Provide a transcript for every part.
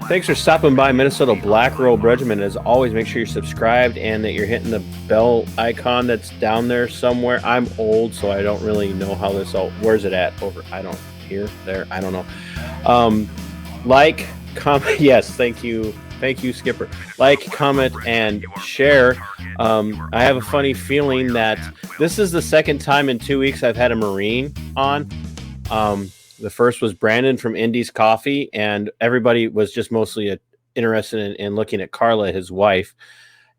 Thanks for stopping by Minnesota Black Robe Regiment. As always, make sure you're subscribed and that you're hitting the bell icon that's down there somewhere. I'm old, so I don't really know how this all. Where's it at? Over? I don't. Here, there. I don't know. Like, comment. Yes, thank you, Skipper. Like, comment, and share. I have a funny feeling that this is the second time in 2 weeks I've had a Marine on. The first was Brandon from Indy's Coffee, and everybody was just mostly interested in looking at Carla, his wife,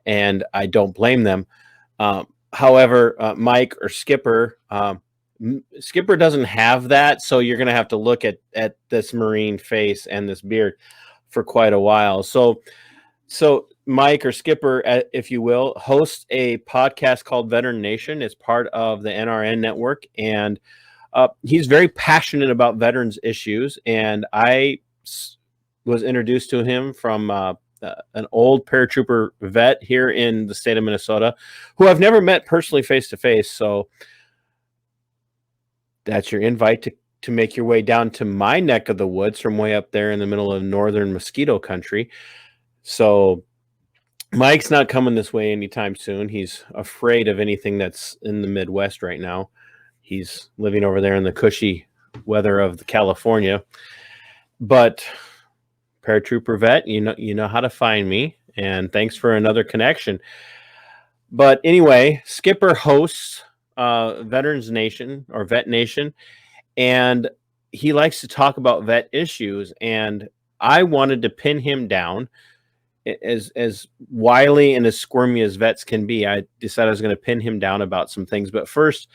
and I don't blame them. However, Mike or Skipper, Skipper doesn't have that, so you're going to have to look at this Marine face and this beard for quite a while. So Mike or Skipper, if you will, hosts a podcast called Veteran Nation. It's part of the NRN network, and he's very passionate about veterans issues, and I was introduced to him from an old paratrooper vet here in the state of Minnesota, who I've never met personally face to face. So that's your invite to make your way down to my neck of the woods from way up there in the middle of northern mosquito country. So Mike's not coming this way anytime soon. He's afraid of anything that's in the Midwest right now. He's living over there in the cushy weather of California. But paratrooper vet, you know how to find me. And thanks for another connection. But anyway, Skipper hosts Veterans Nation or Vet Nation, and he likes to talk about vet issues. And I wanted to pin him down as wily and as squirmy as vets can be. I decided I was going to pin him down about some things. But first,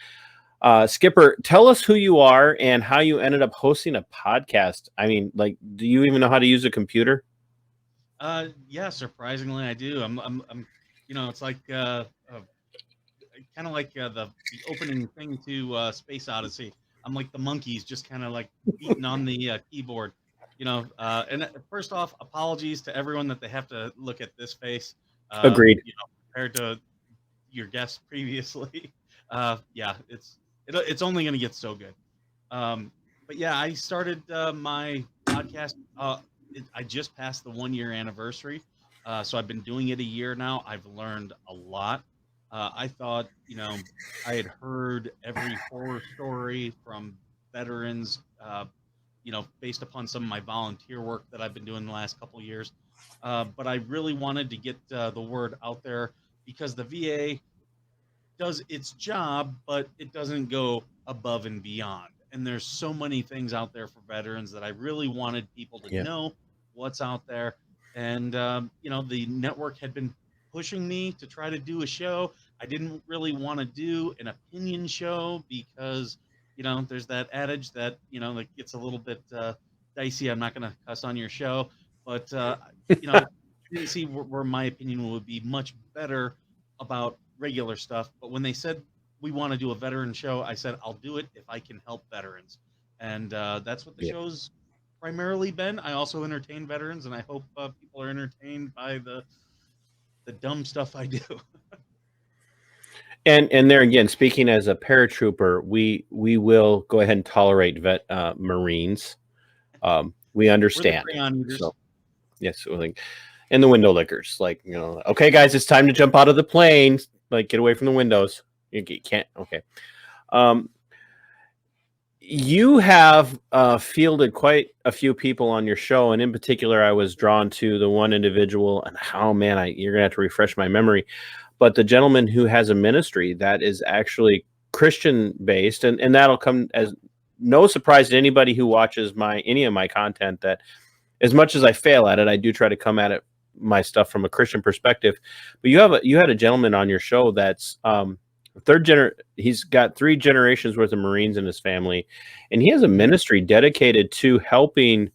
Skipper, tell us who you are and how you ended up hosting a podcast. I mean, like, do you even know how to use a computer? Yeah, surprisingly, I do. I'm it's like kind of like the opening thing to Space Odyssey. I'm like the monkeys, just kind of like beating on the keyboard. And first off, apologies to everyone that they have to look at this face. Agreed. Compared to your guests previously. Yeah, it's only going to get so good. But yeah, I started my podcast. I just passed the 1 year anniversary. So I've been doing it a year now. I've learned a lot. I thought, I had heard every horror story from veterans, based upon some of my volunteer work that I've been doing the last couple of years. But I really wanted to get the word out there because the VA does its job, but it doesn't go above and beyond. And there's so many things out there for veterans that I really wanted people to know what's out there. And, the network had been pushing me to try to do a show. I didn't really want to do an opinion show because, there's that adage that, that gets a little bit dicey. I'm not going to cuss on your show, but, I didn't see where my opinion would be much better about regular stuff. But when they said we want to do a veteran show, I said I'll do it if I can help veterans, and that's what the show's primarily been. I also entertain veterans, and I hope people are entertained by the dumb stuff I do. And there again, speaking as a paratrooper, we will go ahead and tolerate Marines. We understand. So, yes, and the window lickers, okay, guys, it's time to jump out of the plane. Like, get away from the windows. You can't. Okay. You have fielded quite a few people on your show, and in particular, I was drawn to the one individual. And you're gonna have to refresh my memory, but the gentleman who has a ministry that is actually Christian based, and that'll come as no surprise to anybody who watches any of my content. That as much as I fail at it, I do try to come at it my stuff from a Christian perspective. But you had a gentleman on your show that's he's got 3 generations worth of Marines in his family, and he has a ministry dedicated to helping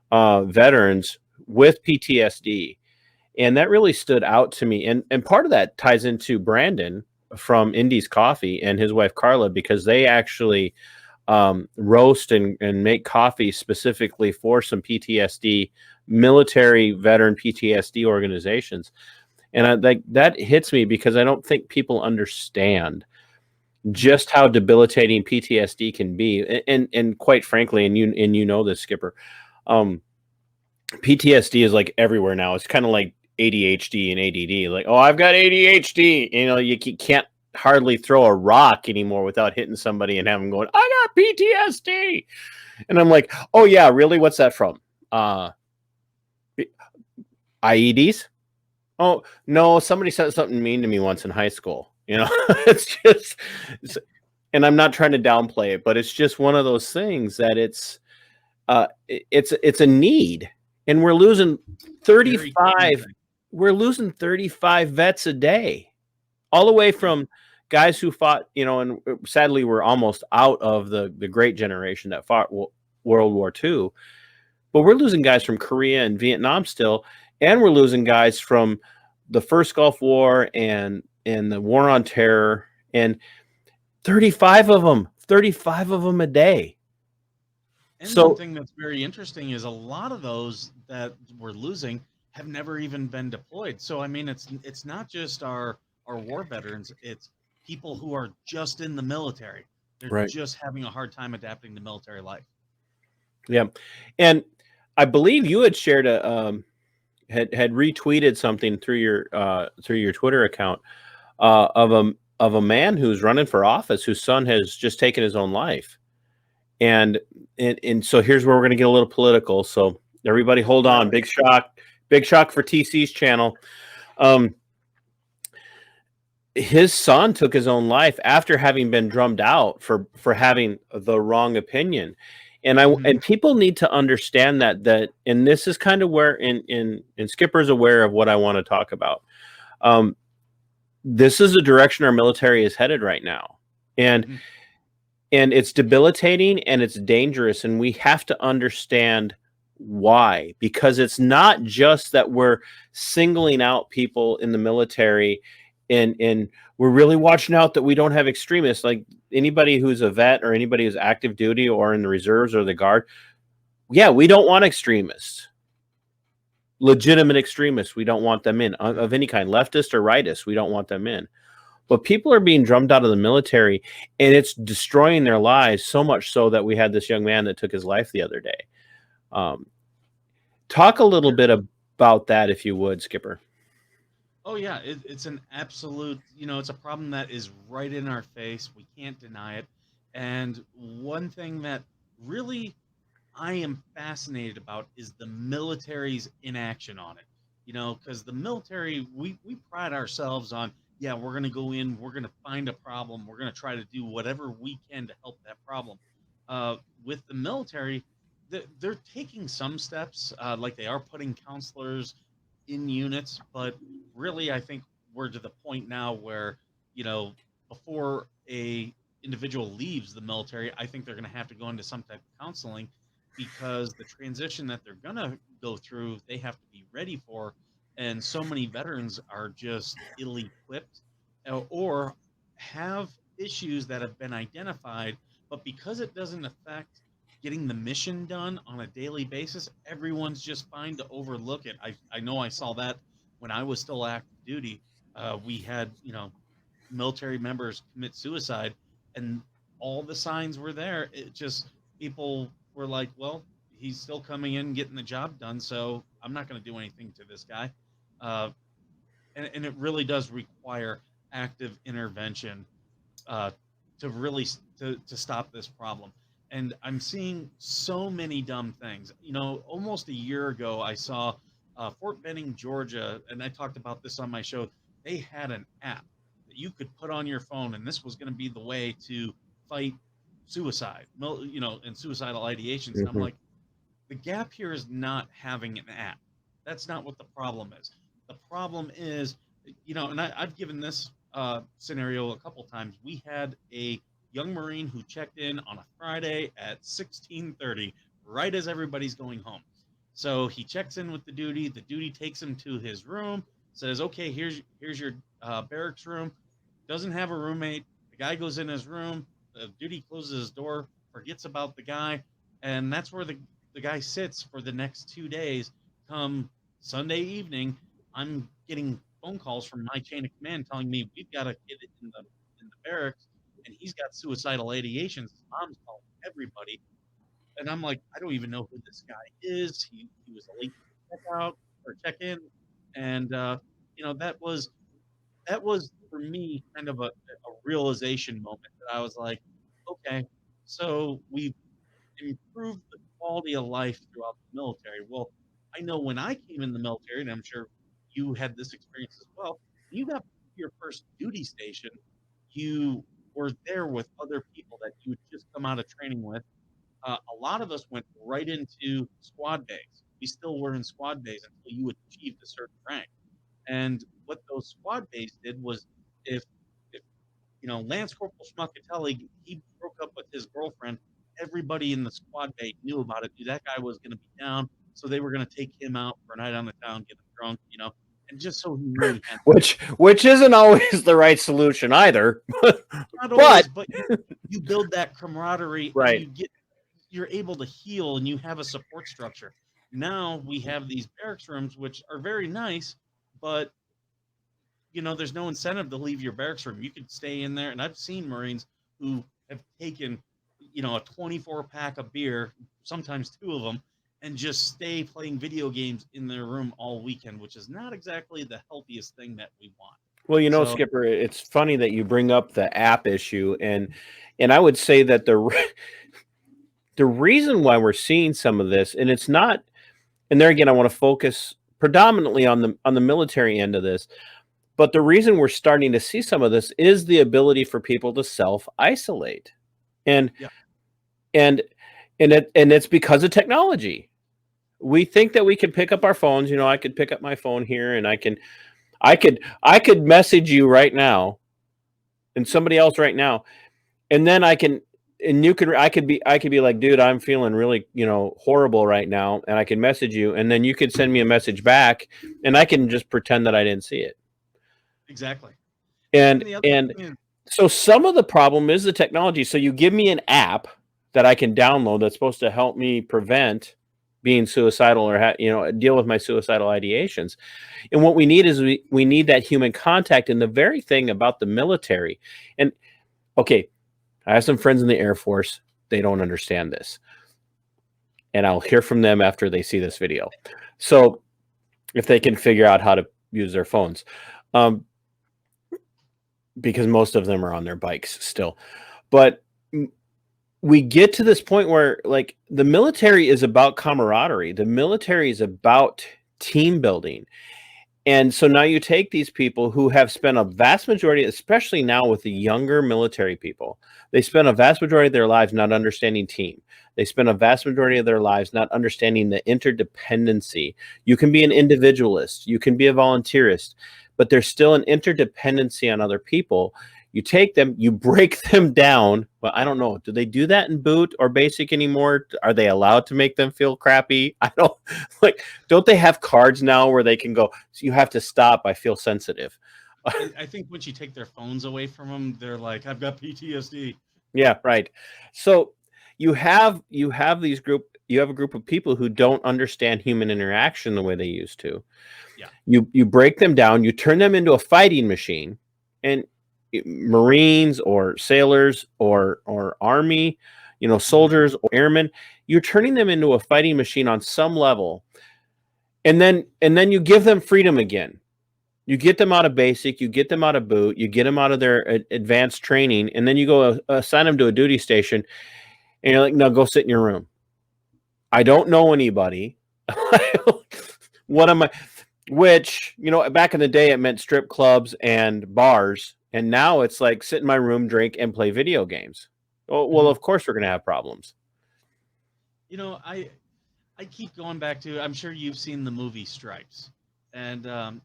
veterans with PTSD. And that really stood out to me. And part of that ties into Brandon from Indy's Coffee and his wife Carla, because they actually roast and make coffee specifically for some PTSD, military veteran PTSD organizations. And that hits me because I don't think people understand just how debilitating PTSD can be. And quite frankly, and you know this, Skipper, PTSD is like everywhere now. It's kind of like ADHD and ADD. Like, oh, I've got ADHD. You know, you can't hardly throw a rock anymore without hitting somebody and having going, I got PTSD. And I'm like, oh yeah, really? What's that from? IEDs? Oh no, somebody said something mean to me once in high school. You know, it's just, and I'm not trying to downplay it, but it's just one of those things that it's a need, and we're losing Very common 35. thing. We're losing 35 vets a day, all the way from guys who fought, you know, and sadly we're almost out of the great generation that fought World War II, but we're losing guys from Korea and Vietnam still, and we're losing guys from the first Gulf War and the War on Terror, and 35 of them a day. And one So thing that's very interesting is a lot of those that we're losing have never even been deployed. So I mean, it's not just our war veterans; it's people who are just in the military. They're right, just having a hard time adapting to military life. yeah, and I believe you had shared had retweeted something through your Twitter account of a man who's running for office whose son has just taken his own life. And and so here's where we're going to get a little political. So everybody hold Sure. on. Big shock for TC's channel. Um, his son took his own life after having been drummed out for having the wrong opinion. Mhm. And people need to understand that and this is kind of where and Skipper's aware of what I want to talk about. Um, this is the direction our military is headed right now. Mhm. And it's debilitating and it's dangerous, and we have to understand why, because it's not just that we're singling out people in the military and we're really watching out that we don't have extremists. Like anybody who's a vet or anybody who's active duty or in the reserves or the guard, yeah, we don't want extremists, legitimate extremists. We don't want them in of any kind, leftist or rightist. We don't want them in. But people are being drummed out of the military, and it's destroying their lives, so much so that we had this young man that took his life the other day. Um, talk a little bit about that, if you would, Skipper. Oh yeah, it's an absolute, it's a problem that is right in our face. We can't deny it. And one thing that really I am fascinated about is the military's inaction on it. Because the military, we pride ourselves on, yeah, we're going to go in, we're going to find a problem, we're going to try to do whatever we can to help that problem. With the military, they're taking some steps, like they are putting counselors in units, but really, I think we're to the point now where, you know, before a individual leaves the military, I think they're going to have to go into some type of counseling because the transition that they're going to go through, they have to be ready for. And so many veterans are just ill equipped or have issues that have been identified, but because it doesn't affect getting the mission done on a daily basis, everyone's just fine to overlook it. I know I saw that when I was still active duty. We had, military members commit suicide, and all the signs were there. It just people were like, well, he's still coming in, getting the job done, so I'm not going to do anything to this guy. Uh, and it really does require active intervention uh, to really to stop this problem. And I'm seeing so many dumb things. Almost a year ago, I saw Fort Benning, Georgia, and I talked about this on my show. They had an app that you could put on your phone, and this was going to be the way to fight suicide, and suicidal ideations. And I'm Mhm. like, the gap here is not having an app. That's not what the problem is. The problem is, and I've given this scenario a couple times. We had a young Marine who checked in on a Friday at 16:30, right as everybody's going home. So he checks in with the duty. The duty takes him to his room, says, "Okay, here's your barracks room." Doesn't have a roommate. The guy goes in his room. The duty closes his door, forgets about the guy, and that's where the guy sits for the next 2 days. Come Sunday evening, I'm getting phone calls from my chain of command telling me we've got a kid in the barracks and he's got suicidal ideations. His mom's calling everybody. and I'm like, I don't even know who this guy is. He was a late checkout or check in, and that was for me kind of a realization moment that I was like, okay, so we've improved the quality of life throughout the military. Well, I know when I came in the military, and I'm sure you had this experience as well. When you got to your first duty station, you were there with other people that you had just come out of training with. A lot of us went right into squad bays. We still were in squad bays until you achieved a certain rank. And what those squad bays did was, if if Lance Corporal Schmuckatelli, he broke up with his girlfriend, everybody in the squad bay knew about it. Knew that guy was going to be down, so they were going to take him out for a night on the town, get him drunk, and just so he knew he had. Which isn't always the right solution either. Not But always, but you build that camaraderie, and right. you're able to heal, and you have a support structure. Now we have these barracks rooms, which are very nice, but there's no incentive to leave your barracks room. You could stay in there, and I've seen Marines who have taken, a 24 pack of beer, sometimes two of them, and just stay playing video games in their room all weekend, which is not exactly the healthiest thing that we want. Well, So, Skipper, it's funny that you bring up the app issue, and I would say that the reason why we're seeing some of this, and it's not, and there again, I want to focus predominantly on the military end of this. But the reason we're starting to see some of this is the ability for people to self-isolate. And yeah, and it's because of technology. We think that we can pick up our phones, I could pick up my phone here and I could message you right now and somebody else right now. And then I could be like, dude, I'm feeling really, horrible right now, and I can message you, and then you could send me a message back, and I can just pretend that I didn't see it. exactly. And the other and thing is, so some of the problem is the technology. So you give me an app that I can download that's supposed to help me prevent being suicidal or deal with my suicidal ideations. And what we need is we need that human contact. And the very thing about the military, and okay, I have some friends in the Air Force. They don't understand this, and I'll hear from them after they see this video. So if they can figure out how to use their phones. Because most of them are on their bikes still. But we get to this point where, like, the military is about camaraderie. The military is about team building. And so now you take these people who have spent a vast majority, especially now with the younger military people, they spend a vast majority of their lives not understanding team. They spend a vast majority of their lives not understanding the interdependency. You can be an individualist, you can be a volunteerist, but there's still an interdependency on other people. You take them, you break them down. Well, I don't know. Do they do that in boot or basic anymore? Are they allowed to make them feel crappy? I don't don't they have cards now where they can go, so you have to stop, I feel sensitive. I think once you take their phones away from them, they're like, I've got PTSD. Yeah, right. So you have a group of people who don't understand human interaction the way they used to. Yeah. You break them down, you turn them into a fighting machine, and Marines or sailors or army, soldiers or airmen, you're turning them into a fighting machine on some level. And then you give them freedom again. You get them out of basic, you get them out of boot, you get them out of their advanced training, and then you go assign them to a duty station, and you're like, no, go sit in your room. I don't know anybody. What am I? Which, back in the day, it meant strip clubs and bars. And now it's like sit in my room, drink, and play video games. Oh, well, of course we're going to have problems. I keep going back to, I'm sure you've seen the movie Stripes. And,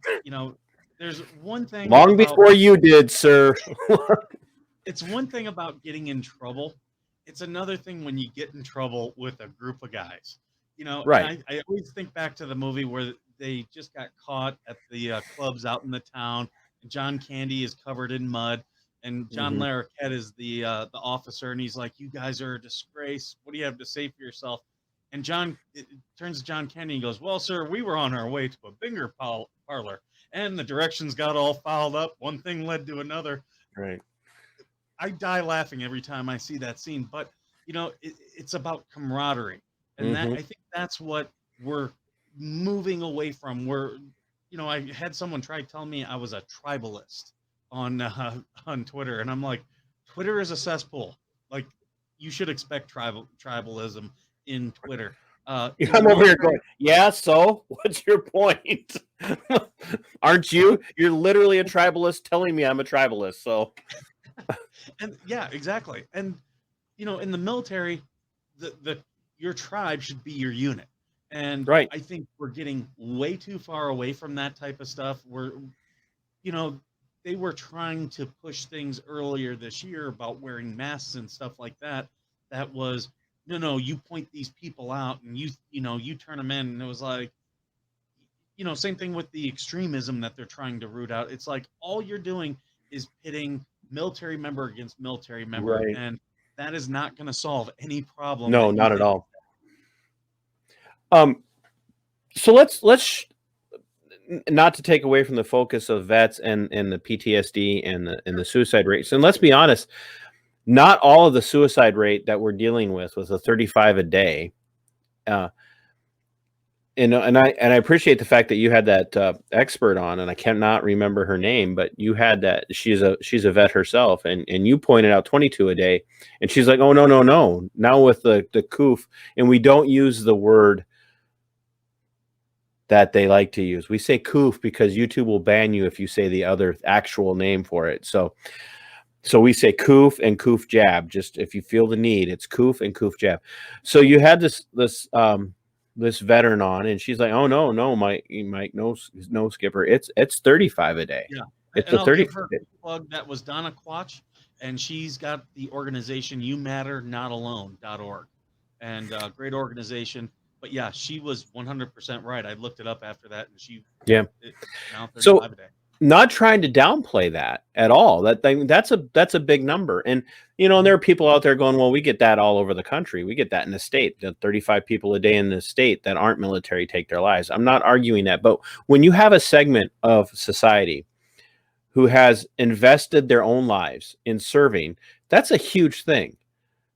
there's one thing long before you did, sir. It's one thing about getting in trouble. It's another thing when you get in trouble with a group of guys. Right. I always think back to the movie where they just got caught at the clubs out in the town, and John Candy is covered in mud, and John Larroquette is the officer, and he's like, "You guys are a disgrace. What do you have to say for yourself?" And it turns to John Candy and goes, "Well, sir, we were on our way to a bingo parlor, and the directions got all fouled up. One thing led to another." Right. I die laughing every time I see that scene. But it's about camaraderie, and that Mm-hmm. I think that's what we're moving away from. I had someone try telling me I was a tribalist on on Twitter, and I'm like, Twitter is a cesspool. Like, you should expect tribalism in Twitter. In the I'm over here going, military, yeah, so what's your point? Aren't you? You're literally a tribalist telling me I'm a tribalist. So, and yeah, exactly. And in the military, the your tribe should be your unit. And right. I think we're getting way too far away from that type of stuff. You know, they were trying to push things earlier this year about wearing masks and stuff like that. That was, no, no, you point these people out and you turn them in. And it was like, same thing with the extremism that they're trying to root out. It's like all you're doing is pitting military member against military member, Right. and that is not going to solve any problem No, that you not at think. all. So let's not to take away from the focus of vets and the PTSD and the suicide rates. And let's be honest, not all of the suicide rate that we're dealing with was a 35 a day. Uh, and I appreciate the fact that you had that expert on, and I cannot remember her name, but you had that she's a vet herself, and you pointed out 22 a day, and she's like, oh no, now with the coof, and we don't use the word that they like to use. We say coof because YouTube will ban you if you say the other actual name for it. So we say coof and coof jab. Just if you feel the need, it's coof and coof jab. So you had this veteran on, and she's like, "Oh no, Mike, no, Skipper. It's 35 a day. Yeah, It's and a I'll 30. give her a plug. That was Donna Quach, and she's got the organization You Matter Not Alone.org, and great organization. But yeah, she was 100% right. I looked it up after that, and Yeah. it's now So 35 a day. not trying to downplay that at all. That thing that's a big number. And and there are people out there going, well, we get that all over the country. We get that in the state. The 35 people a day in the state that aren't military take their lives. I'm not arguing that, but when you have a segment of society who has invested their own lives in serving, that's a huge thing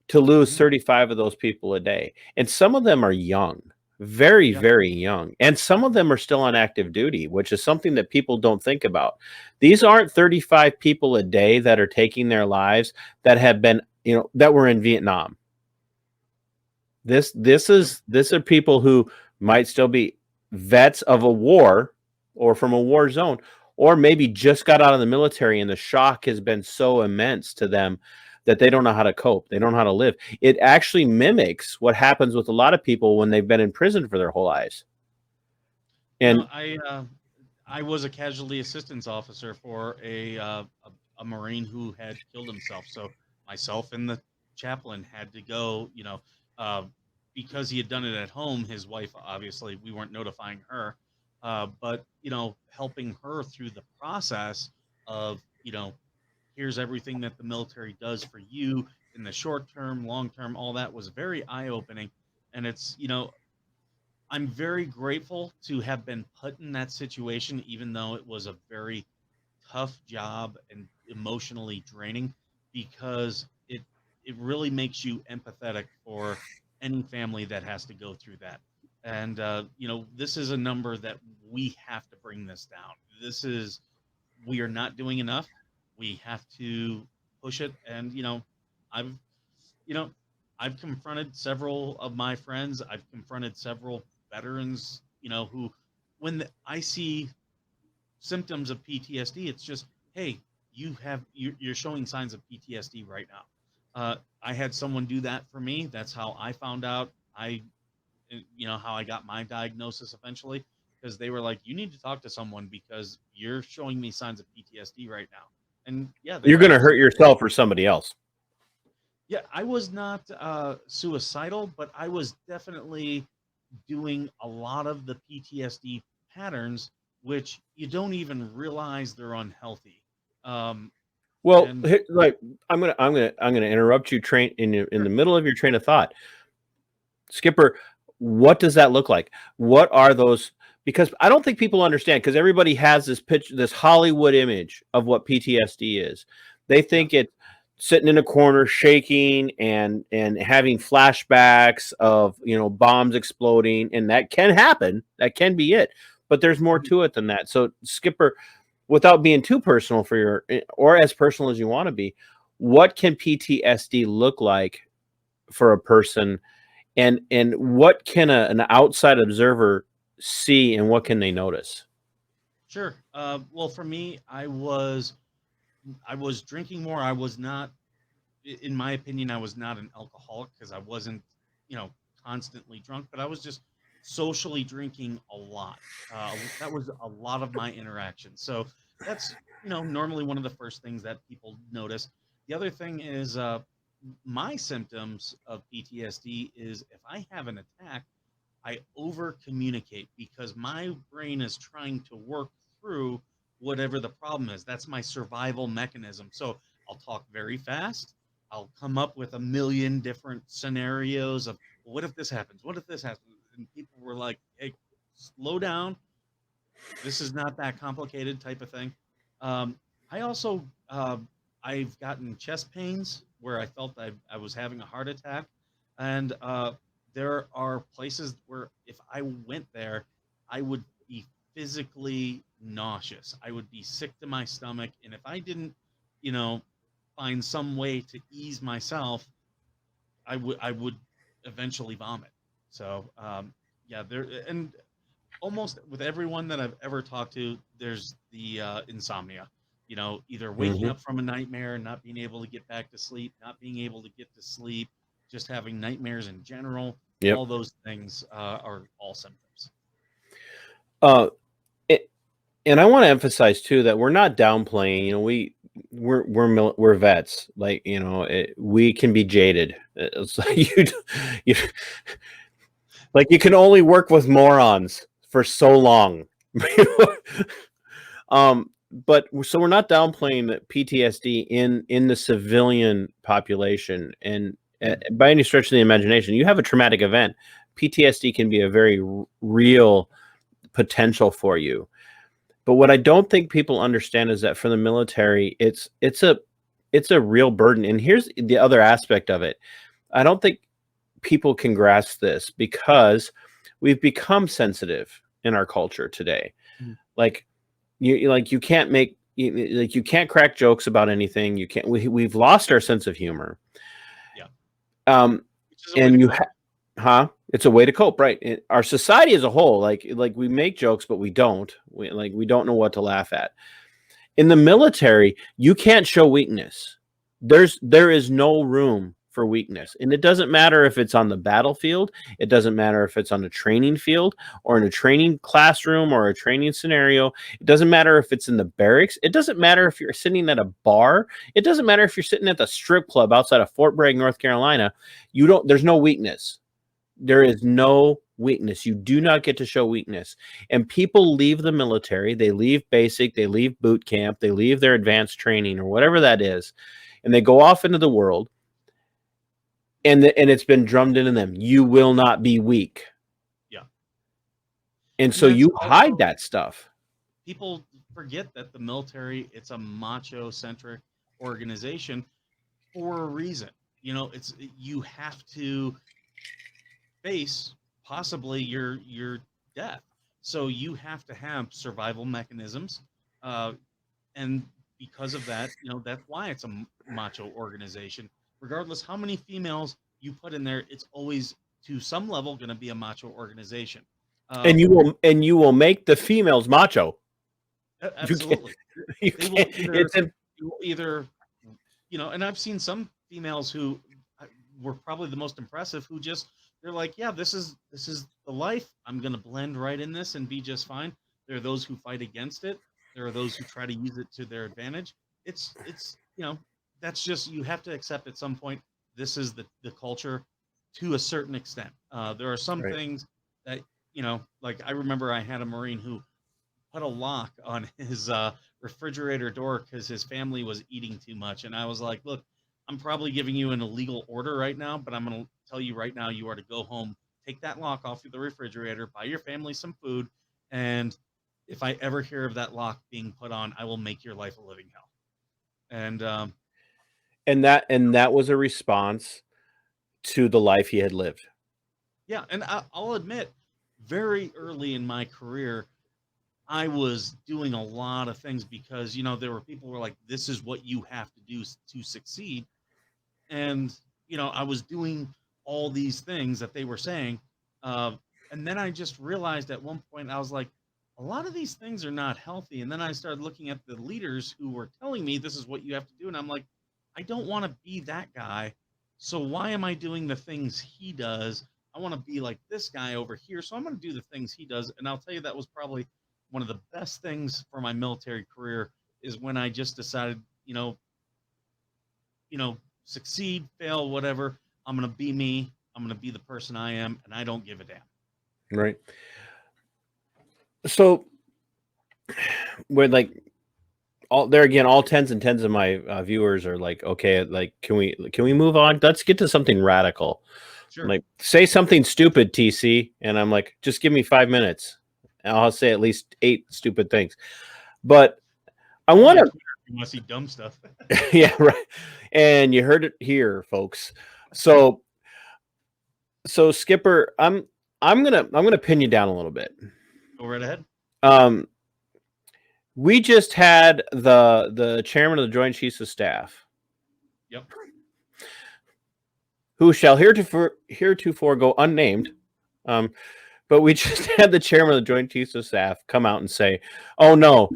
to lose Mhm. 35 of those people a day. And some of them are young, very, Yeah. very young. And some of them are still on active duty, which is something that people don't think about. These aren't 35 people a day that are taking their lives that have been, that were in Vietnam. This are people who might still be vets of a war or from a war zone, or maybe just got out of the military and the shock has been so immense to them that they don't know how to cope. They don't know how to live. It actually mimics what happens with a lot of people when they've been in prison for their whole lives. And I was a casualty assistance officer for a Marine who had killed himself. So myself and the chaplain had to go. Uh, because he had done it at home. His wife, obviously, we weren't notifying her, but helping her through the process of here's everything that the military does for you in the short term, long term. All that was very eye opening, and it's I'm very grateful to have been put in that situation, even though it was a very tough job and emotionally draining, because it really makes you empathetic for any family that has to go through that. And this is a number that we have to bring this down. We are not doing enough. We have to push it. And I've you know, I've confronted several of my friends. I've confronted several veterans, who, I see symptoms of PTSD, it's just, hey, you're showing signs of PTSD right now. I had someone do that for me. That's how I found out. How I got my diagnosis eventually, because they were like, you need to talk to someone because you're showing me signs of PTSD right now. And yeah, they you're going were. to hurt yourself or somebody else. Yeah, I was not suicidal, but I was definitely doing a lot of the PTSD patterns, which you don't even realize they're unhealthy. Um, Well, and like I'm gonna interrupt you in the sure, middle of your train of thought. Skipper, what does that look like? What are those? Because I don't think people understand, because everybody has this Hollywood image of what PTSD is. They yeah, think it sitting in a corner shaking and having flashbacks of, you know, bombs exploding, and that can happen. That can be it. But there's more to it than that. So Skipper, without being too personal for your, or as personal as you want to be, what can PTSD look like for a person, and what can an outside observer see, and what can they notice? Sure. Well, for me, I was drinking more. I was not, in my opinion, I was not an alcoholic because I wasn't, you know, constantly drunk, but I was just socially drinking a lot. That was a lot of my interaction. So that's, normally one of the first things that people notice. The other thing is, my symptoms of PTSD is if I have an attack, I over communicate because my brain is trying to work through whatever the problem is. That's my survival mechanism. So I'll talk very fast. I'll come up with a million different scenarios of, well, what if this happens? What if this happens? And people were like, hey, slow down. This is not that complicated type of thing. Um, I also, I've gotten chest pains where I felt I was having a heart attack. And there are places where if I went there, I would be physically nauseous. I would be sick to my stomach. And if I didn't, you know, find some way to ease myself, I would eventually vomit. So yeah, there and almost with everyone that I've ever talked to, there's the insomnia. Either waking Hmm. up from a nightmare, not being able to get back to sleep, not being able to get to sleep, just having nightmares in general. Yep. All those things are all symptoms. Uh, it, and I want to emphasize too that we're not downplaying. You know, we're vets. Like, you know, we can be jaded. It's like you like you can only work with morons for so long. But so we're not downplaying that PTSD in the civilian population, and Mhm. by any stretch of the imagination, you have a traumatic event. PTSD can be a very real potential for you. But what I don't think people understand is that for the military, it's a real burden. And here's the other aspect of it. I don't think people can grasp this because we've become sensitive in our culture today. Mhm. Like like you can't make like you can't crack jokes about anything. You can't. We've lost our sense of humor. Yeah, Um, which is a way to and cope. huh? It's a way to cope, right? Our society as a whole, like we make jokes, but we don't. We don't know what to laugh at. In the military, you can't show weakness. There is no room for Yeah, weakness. And it doesn't matter if it's on the battlefield, it doesn't matter if it's on a training field or in a training classroom or a training scenario. It doesn't matter if it's in the barracks. It doesn't matter if you're sitting at a bar. It doesn't matter if you're sitting at the strip club outside of Fort Bragg, North Carolina. There's no weakness. There is no weakness. You do not get to show weakness. And people leave the military, they leave basic, they leave boot camp, they leave their advanced training or whatever that is, and they go off into the world, and it's been drummed into them. You will not be weak. yeah, And and so that's you hide also that stuff. people forget that the military, it's a macho centric organization for a reason. It's you have to face possibly your death. So you have to have survival mechanisms, uh, and because of that, that's why it's a macho organization. Regardless how many females you put in there, it's always to some level going to be a macho organization. Uh, And you will make the females macho. You can't Absolutely, you they will can't either it's a, they will either and I've seen some females who were probably the most impressive who just they're like, yeah, this is the life. I'm gonna blend right in this and be just fine. There are those who fight against it. There are those who try to use it to their advantage. It's that's just you have to accept at some point this is the culture to a certain extent. There are some right. things that like I remember I had a Marine who put a lock on his refrigerator door because his family was eating too much. And I was like, look, I'm probably giving you an illegal order right now, but I'm going to tell you right now, you are to go home, take that lock off of the refrigerator, buy your family some food. And if I ever hear of that lock being put on, I will make your life a living hell. And and that was a response to the life he had lived. Yeah, and I'll admit, very early in my career, I was doing a lot of things because there were people who were like, "This is what you have to do to succeed," and I was doing all these things that they were saying, uh, and then I just realized at one point I was like, a lot of these things are not healthy. And then I started looking at the leaders who were telling me this is what you have to do, and I'm like, I don't want to be that guy. So why am I doing the things he does? I want to be like this guy over here, so I'm going to do the things he does. And I'll tell you, that was probably one of the best things for my military career, is when I just decided, succeed, fail, whatever. I'm going to be me. I'm going to be the person I am, and I don't give a damn. Right. So we're like, all there again, all tens and tens of my viewers are like, okay, like, can we move on? Let's get to something radical. Sure. Like, say something stupid, TC, and I'm like, just give me 5 minutes, and I'll say at least 8 stupid things. But I want to, you want to see dumb stuff. yeah, right. And you heard it here, folks. So Skipper, I'm gonna pin you down a little bit. Go right ahead. We just had the chairman of the Joint Chiefs of Staff. Yep. Who shall heretofore go unnamed. But we just had the chairman of the Joint Chiefs of Staff come out and say, "Oh no,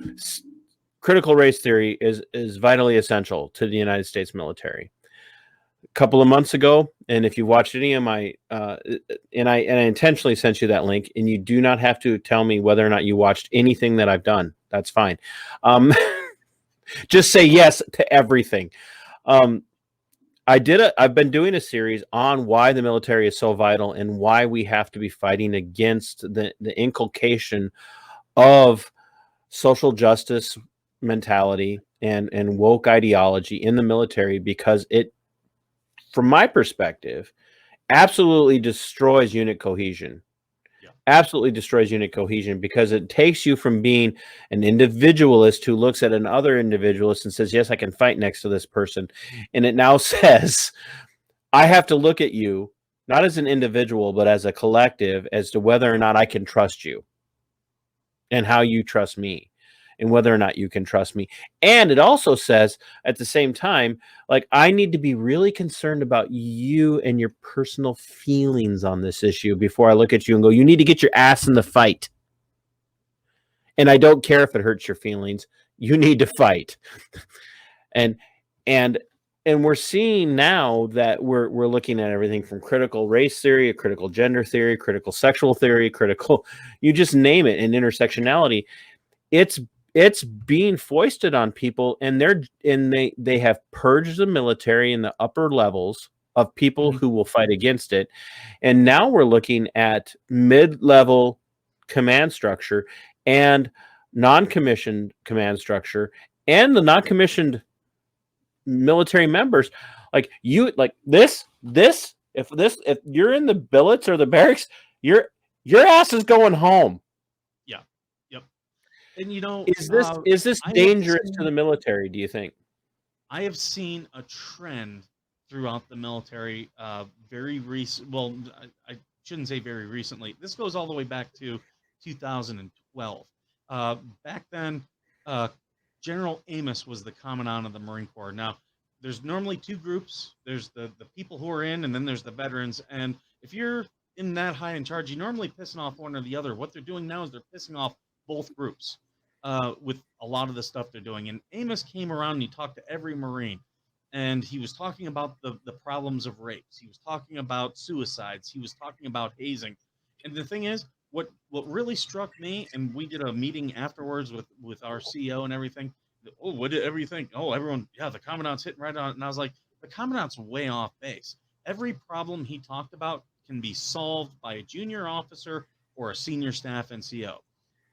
critical race theory is vitally essential to the United States military." A couple of months ago, and if you watched any of my, and I intentionally sent you that link, and you do not have to tell me whether or not you watched anything that I've done. That's fine. Just say yes to everything. I've been doing a series on why the military is so vital and why we have to be fighting against the inculcation of social justice mentality and woke ideology in the military, because it, from my perspective, absolutely destroys unit cohesion. Absolutely destroys unit cohesion, because it takes you from being an individualist who looks at another individualist and says, yes, I can fight next to this person. And it now says, I have to look at you not as an individual, but as a collective, as to whether or not I can trust you and how you trust me and whether or not you can trust me. And it also says at the same time, like, I need to be really concerned about you and your personal feelings on this issue before I look at you and go, you need to get your ass in the fight. And I don't care if it hurts your feelings. You need to fight. And we're seeing now that we're looking at everything from critical race theory, critical gender theory, critical sexual theory, critical, you just name it, and intersectionality. It's being foisted on people, and they have purged the military in the upper levels of people who will fight against it. And now we're looking at mid-level command structure and non-commissioned command structure and the non-commissioned military members. Like this, if you're in the billets or the barracks, your ass is going home. Yeah. Yep. And is this dangerous to the military, do you think? I have seen a trend throughout the military very recent. Well, I shouldn't say very recently. This goes all the way back to 2012. Back then, General Amos was the commandant of the Marine Corps. Now, there's normally 2 groups. There's the people who are in, and then there's the veterans. And if you're in that high in charge, you normally pissing off one or the other. What they're doing now is they're pissing off both groups with a lot of the stuff they're doing. And Amos came around and he talked to every Marine. And he was talking about the problems of rapes. He was talking about suicides. He was talking about hazing. And the thing is, what really struck me, and we did a meeting afterwards with our CEO and everything. Oh, what did everything? Oh, everyone, yeah, the commandant's hitting right on it. And I was like, the commandant's way off base. Every problem he talked about can be solved by a junior officer or a senior staff NCO.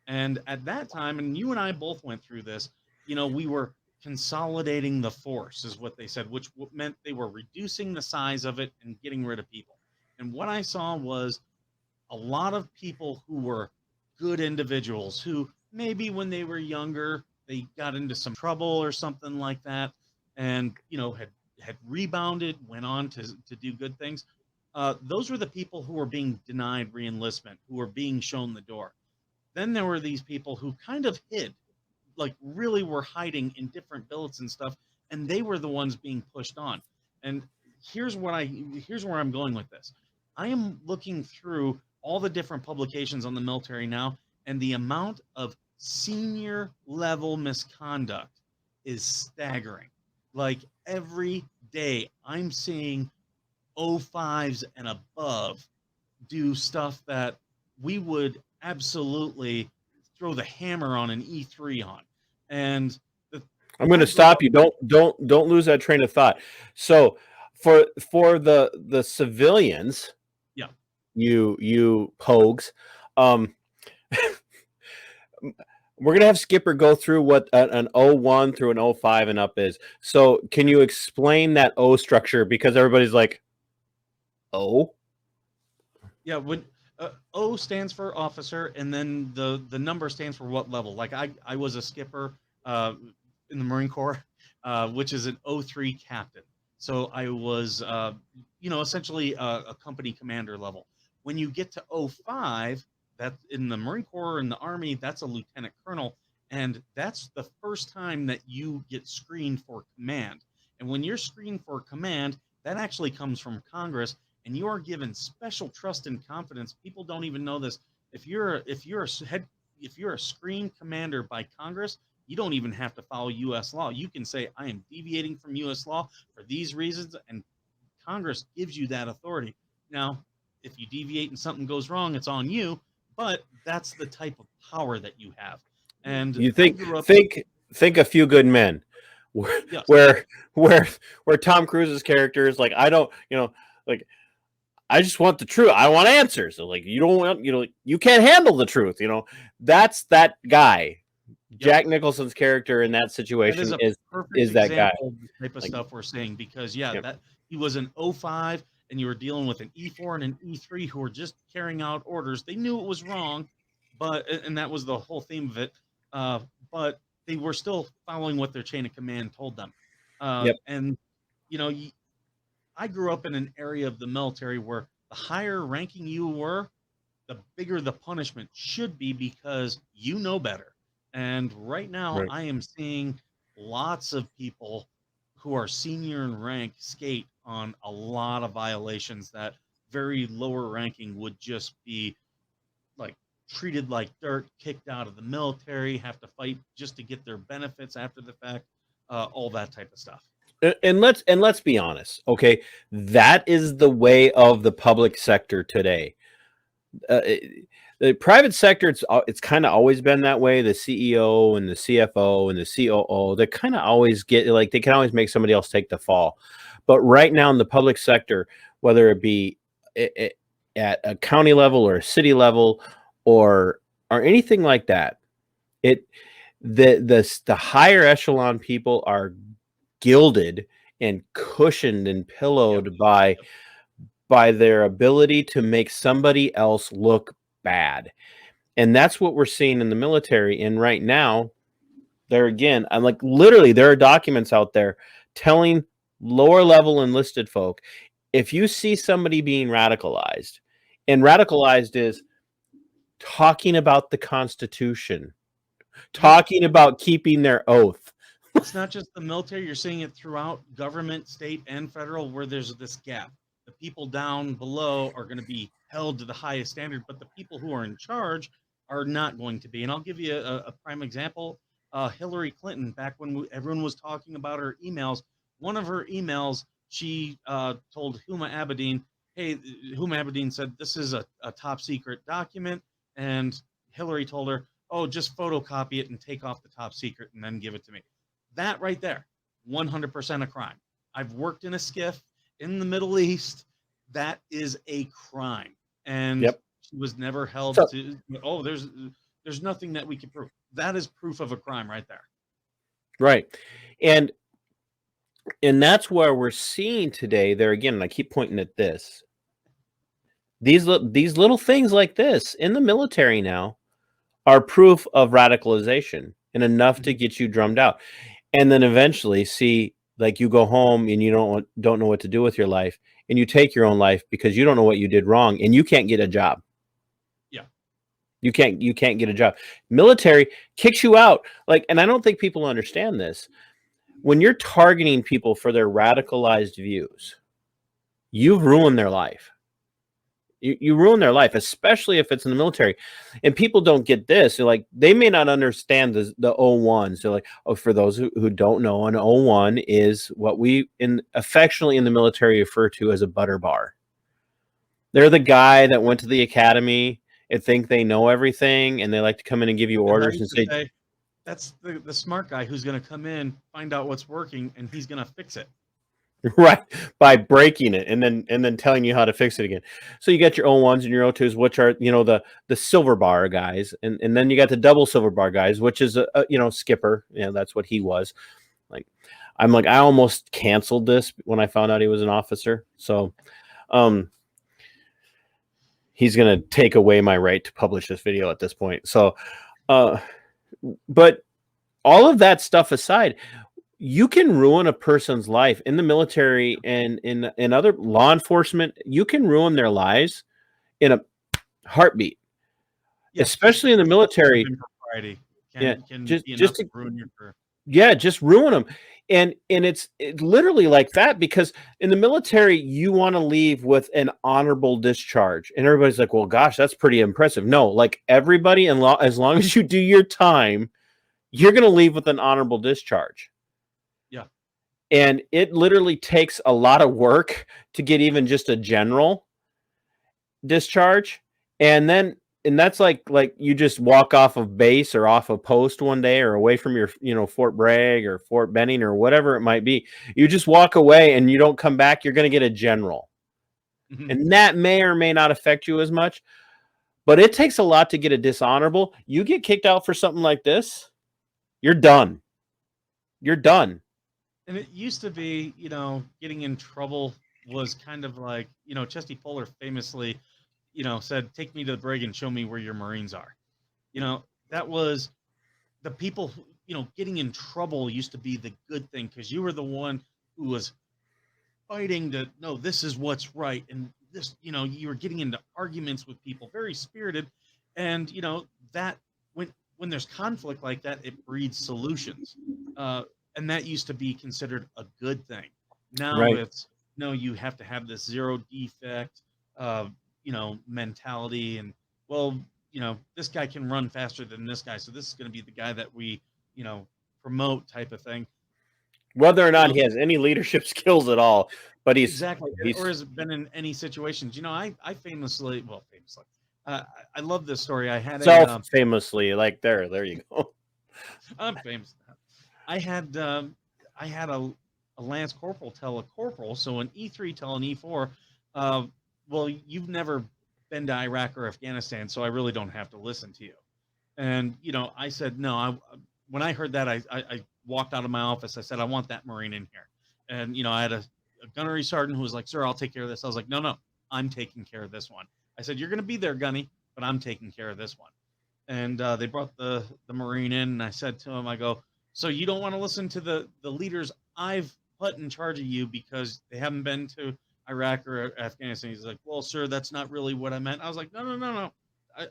And at that time, and you and I both went through this, we were consolidating the force, is what they said, which meant they were reducing the size of it and getting rid of people. And what I saw was a lot of people who were good individuals who maybe when they were younger, they got into some trouble or something like that, and, had rebounded, went on to do good things. Those were the people who were being denied reenlistment, who were being shown the door. Then there were these people who kind of hid, like really were hiding in different billets and stuff, and they were the ones being pushed on. And here's where I'm going with this. I am looking through all the different publications on the military now, and the amount of senior level misconduct is staggering. Like every day I'm seeing O5s and above do stuff that we would absolutely throw the hammer on an E3 on. And I'm going to stop you. Don't lose that train of thought. So for the civilians, yeah, you pogues, we're going to have Skipper go through what an O1 through an O5 and up is. So can you explain that O structure? Because everybody's like, O? Yeah, when O stands for officer, and then the number stands for what level. Like I was a skipper in the Marine Corps, which is an O3 captain. So I was, essentially a company commander level. When you get to O5, that in the Marine Corps and the Army, that's a lieutenant colonel, and that's the first time that you get screened for command. And when you're screened for command, that actually comes from Congress, and you are given special trust and confidence. People don't even know this. If you're a screened commander by Congress, you don't even have to follow U.S. law. You can say, I am deviating from U.S. law for these reasons, and Congress gives you that authority. Now, if you deviate and something goes wrong, it's on you, but that's the type of power that you have. And you think A Few Good Men, where Tom Cruise's character is like, I don't, like, I just want the truth. I want answers. So like, you don't want, you can't handle the truth. That's that guy. Yep. Jack Nicholson's character in that situation is that guy. Of the type of stuff we're saying, because that he was an O5, and you were dealing with an E4 and an E3 who were just carrying out orders. They knew it was wrong, and that was the whole theme of it. But they were still following what their chain of command told them. And I grew up in an area of the military where the higher ranking you were, the bigger the punishment should be, because you know better. And right now, I am seeing lots of people who are senior in rank skate on a lot of violations that very lower ranking would just be like treated like dirt, kicked out of the military, have to fight just to get their benefits after the fact, all that type of stuff. And let's be honest, okay? That is the way of the public sector today. The private sector, it's kind of always been that way. The CEO and the CFO and the COO, they kind of always get, like, they can always make somebody else take the fall. But right now in the public sector, whether it be at a county level or a city level or anything like that, the higher echelon people are gilded and cushioned and pillowed by their ability to make somebody else look bad. And that's what we're seeing in the military. And right now, there again, I'm like, literally, there are documents out there telling lower level enlisted folk, if you see somebody being radicalized, and radicalized is talking about the Constitution, talking about keeping their oath. It's not just the military. You're seeing it throughout government, state, and federal, where there's this gap. The people down below are going to be held to the highest standard, but the people who are in charge are not going to be. And I'll give you a prime example. Hillary Clinton, back when everyone was talking about her emails, one of her emails, she told Huma Abedin, hey, Huma Abedin said, this is a top secret document. And Hillary told her, oh, just photocopy it and take off the top secret and then give it to me. That right there, 100% a crime. I've worked in a skiff in the Middle East. That is a crime. And she was never held to, oh, there's nothing that we can prove. That is proof of a crime right there. Right. And that's where we're seeing today there again, and I keep pointing at this. These little things like this in the military now are proof of radicalization and enough to get you drummed out. And then eventually see Like you go home and you don't know what to do with your life, and you take your own life because you don't know what you did wrong, and you can't get a job. Yeah. You can't get a job. Military kicks you out. Like, and I don't think people understand this. When you're targeting people for their radicalized views, you've ruined their life. You ruin their life, especially if it's in the military. And people don't get this. They're like, they may not understand the O1s. They're like, oh, for those who don't know, an O1 is what we affectionately in the military refer to as a butter bar. They're the guy that went to the academy and think they know everything, and they like to come in and give you As I orders and used to say, say, that's the smart guy who's going to come in, find out what's working, and he's going to fix it. right, by breaking it and then telling you how to fix it again. So you got your O1s and your O2s, which are the silver bar guys, and then you got the double silver bar guys, which is a skipper. That's what he was. Like, I'm like, I almost canceled this when I found out he was an officer. So he's gonna take away my right to publish this video at this point. So but all of that stuff aside, you can ruin a person's life in the military and in other law enforcement. You can ruin their lives in a heartbeat, Yes, especially in the military. Impropriety Yeah, can be enough just to to, ruin your career. yeah, just ruin them. And it's literally like that, because in the military you want to leave with an honorable discharge, and everybody's like, well, gosh, that's pretty impressive. No, like everybody, as long as you do your time, you're going to leave with an honorable discharge. Yeah. And it literally takes a lot of work to get even just a general discharge. And that's like you just walk off of base or off of post one day, or away from your, Fort Bragg or Fort Benning or whatever it might be. You just walk away and you don't come back, you're going to get a general. Mm-hmm. And that may or may not affect you as much, but it takes a lot to get a dishonorable. You get kicked out for something like this, you're done. You're done. And it used to be, getting in trouble was kind of like, Chesty Puller famously, said, take me to the brig and show me where your Marines are. That was the people who, getting in trouble used to be the good thing, because you were the one who was fighting to, no, this is what's right. And this, you were getting into arguments with people, very spirited. And, that when there's conflict like that, it breeds solutions. And that used to be considered a good thing. Now Right. it's, no, you have to have this zero defect, mentality. And, well, this guy can run faster than this guy, so this is going to be the guy that we, promote, type of thing. Whether or not he has any leadership skills at all, but he's or has been in any situations. I famously, I love this story. I had famously, like there you go. I'm famous. I had a lance corporal tell a corporal, so an E3 tell an E4, well, you've never been to Iraq or Afghanistan, so I really don't have to listen to you. And I said no. When I heard that, I walked out of my office. I said, I want that Marine in here. And I had a gunnery sergeant who was like, sir, I'll take care of this. I was like, no, I'm taking care of this one. I said, you're going to be there, Gunny, but I'm taking care of this one. And they brought the Marine in, and I said to him, I go, so you don't want to listen to the leaders I've put in charge of you because they haven't been to Iraq or Afghanistan? He's like, well, sir, that's not really what I meant. I was like, no.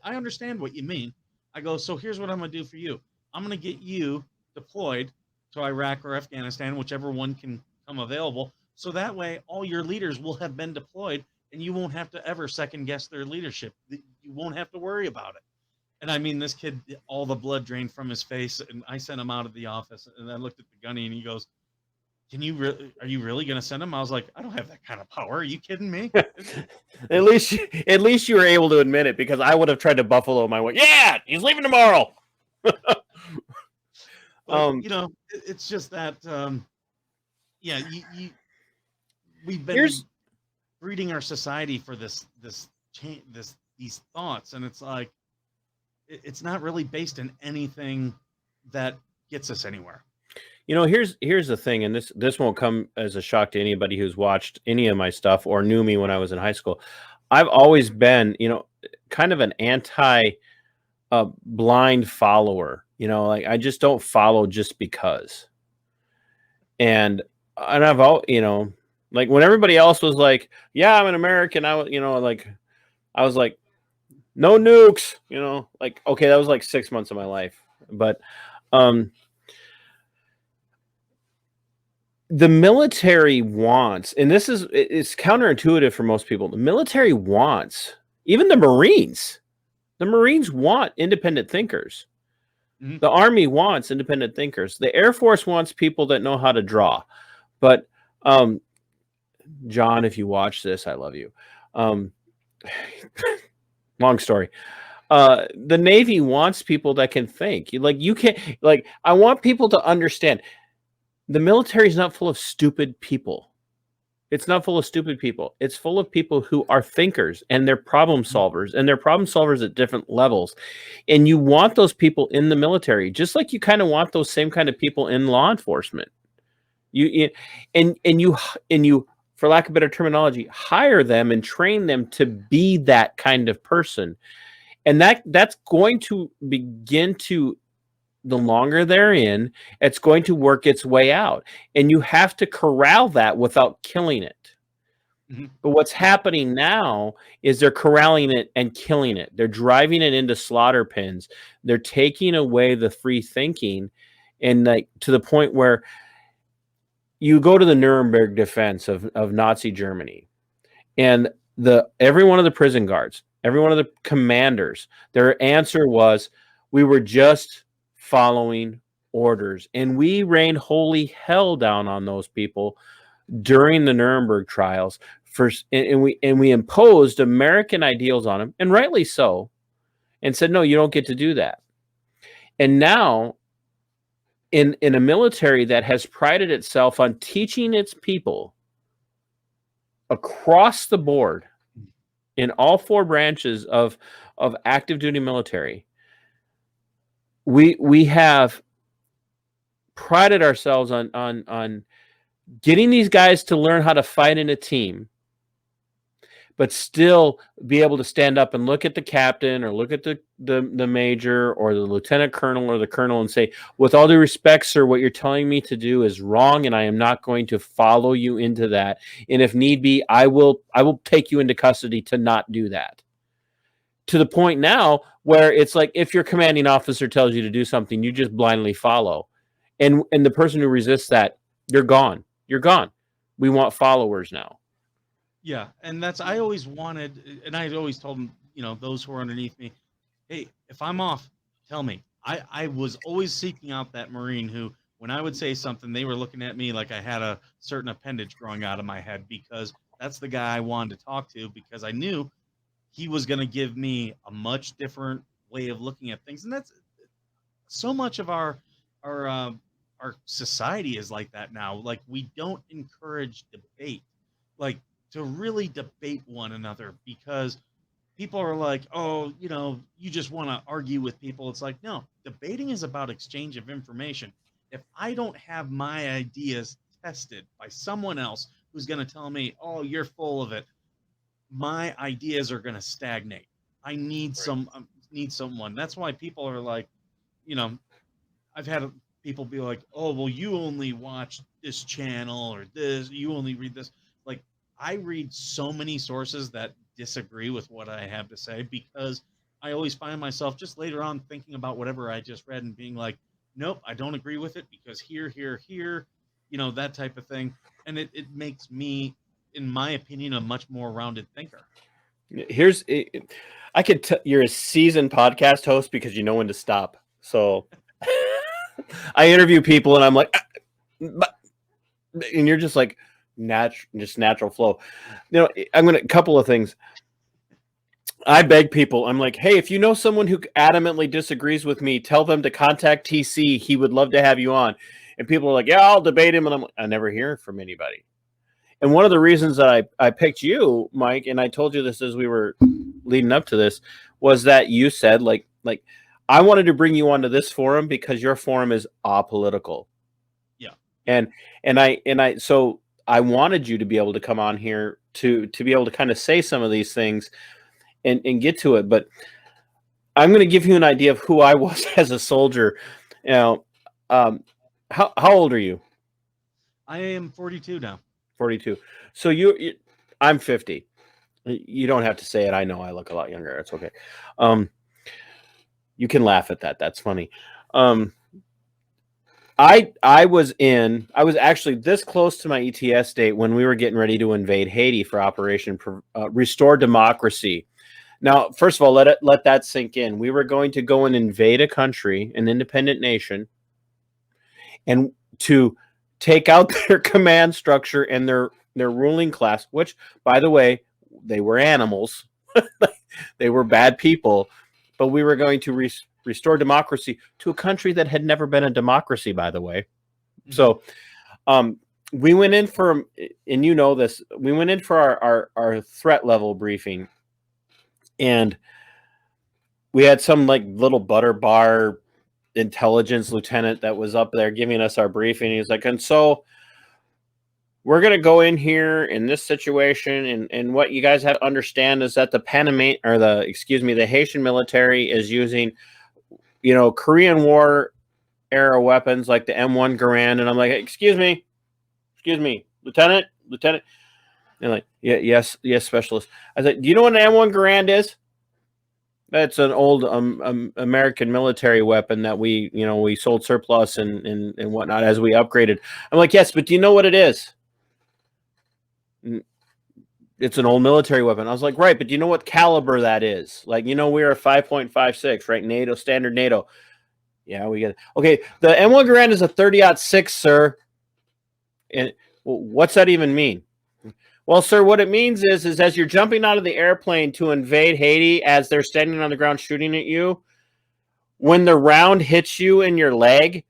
I understand what you mean. I go, so here's what I'm going to do for you. I'm going to get you deployed to Iraq or Afghanistan, whichever one can come available. So that way, all your leaders will have been deployed, and you won't have to ever second guess their leadership. You won't have to worry about it. And I mean, this kid, all the blood drained from his face, and I sent him out of the office. And I looked at the gunny, and he goes, are you really going to send him? I was like, I don't have that kind of power. Are you kidding me? At least you were able to admit it, because I would have tried to buffalo my way. Yeah, he's leaving tomorrow. But, it's just that, we've been breeding our society for this change, these thoughts, and it's like, it's not really based in anything that gets us anywhere. Here's the thing, and this won't come as a shock to anybody who's watched any of my stuff or knew me when I was in high school. I've always been, kind of an anti blind follower. Like, I just don't follow just because. And and I've all, like when everybody else was like, yeah, I'm an American. I was, I was like, no nukes, like, okay, that was like 6 months of my life. But, the military wants, and it's counterintuitive for most people. The military wants, even the Marines want independent thinkers. Mhm. The Army wants independent thinkers. The Air Force wants people that know how to draw. But, John, if you watch this, I love you. Long story. The Navy wants people that can think. You can't, like, I want people to understand the military is not full of stupid people. It's not full of stupid people. It's full of people who are thinkers and they're problem solvers, and they're problem solvers at different levels. And you want those people in the military, just like you kind of want those same kind of people in law enforcement. You and you, for lack of better terminology, hire them and train them to be that kind of person. And that's going to begin to, the longer they're in, it's going to work its way out. And you have to corral that without killing it. Mhm. But what's happening now is they're corralling it and killing it. They're driving it into slaughter pens. They're taking away the free thinking, and like to the point where you go to the Nuremberg defense of Nazi Germany, and every one of the prison guards, every one of the commanders, their answer was, we were just following orders. And we rained holy hell down on those people during the Nuremberg trials. And we imposed American ideals on them, and rightly so, and said, no, you don't get to do that. And now, in a military that has prided itself on teaching its people across the board in all four branches of active duty military, we have prided ourselves on getting these guys to learn how to fight in a team, but still be able to stand up and look at the captain or look at the major or the lieutenant colonel or the colonel and say, with all due respect, sir, what you're telling me to do is wrong, and I am not going to follow you into that. And if need be, I will take you into custody to not do that. To the point now where it's like, if your commanding officer tells you to do something, you just blindly follow. And the person who resists that, you're gone. You're gone. We want followers now. Yeah, and I always wanted, and I always told them, those who are underneath me, hey, if I'm off, tell me. I was always seeking out that Marine who, when I would say something, they were looking at me like I had a certain appendage growing out of my head, because that's the guy I wanted to talk to, because I knew he was going to give me a much different way of looking at things. And that's so much of our uh, our society is like that now. Like, we don't encourage debate, like, to really debate one another, because people are like, oh, you just want to argue with people. It's like, no, debating is about exchange of information. If I don't have my ideas tested by someone else who's going to tell me, oh, you're full of it, my ideas are going to stagnate. I need Right. need someone. That's why people are like, you know, I've had people be like, "Oh, well, you only watch this channel or this. You only read this." Like, I read so many sources that disagree with what I have to say, because I always find myself just later on thinking about whatever I just read and being like, "Nope, I don't agree with it because here, here, here," that type of thing. And it makes me, in my opinion, a much more rounded thinker. I could tell you're a seasoned podcast host because you know when to stop. So I interview people and I'm like, and you're just like natural flow. I'm going to, a couple of things. I beg people, I'm like, hey, if you know someone who adamantly disagrees with me, tell them to contact TC. He would love to have you on. And people are like, yeah, I'll debate him. And I'm like, I never hear from anybody. And one of the reasons that I picked you, Mike, and I told you this as we were leading up to this, was that you said, like I wanted to bring you onto this forum because your forum is apolitical. Yeah. So I wanted you to be able to come on here to be able to kind of say some of these things and get to it. But I'm going to give you an idea of who I was as a soldier. How old are you? I am 42 now. 42. So I'm 50. You don't have to say it. I know I look a lot younger. It's okay. You can laugh at that. That's funny. I was actually this close to my ETS date when we were getting ready to invade Haiti for Operation Restore Democracy. Now, first of all, let that sink in. We were going to go and invade a country, an independent nation, and to take out their command structure and their ruling class, which, by the way, they were animals. They were bad people, but we were going to restore democracy to a country that had never been a democracy, by the way. Mm-hmm. So we went in for, and you know this, we went in for our threat level briefing, and we had some like little butter bar intelligence lieutenant that was up there giving us our briefing. He's like, and so we're going to go in here in this situation, and what you guys have to understand is that the Haitian military is using, Korean War era weapons like the M1 Garand. And I'm like, excuse me, Lieutenant. And like, yeah, yes, specialist. I said, do you know what an M1 Garand is? That's an old American military weapon that we sold surplus and whatnot as we upgraded. I'm like, yes, but do you know what it is? It's an old military weapon. I was like, right, but do you know what caliber that is? Like, we're a 5.56, right? NATO, standard NATO. Yeah, we get it. Okay, the M1 Garand is a 30-06, sir. And what's that even mean? Well, sir, what it means is as you're jumping out of the airplane to invade Haiti, as they're standing on the ground shooting at you, when the round hits you in your leg,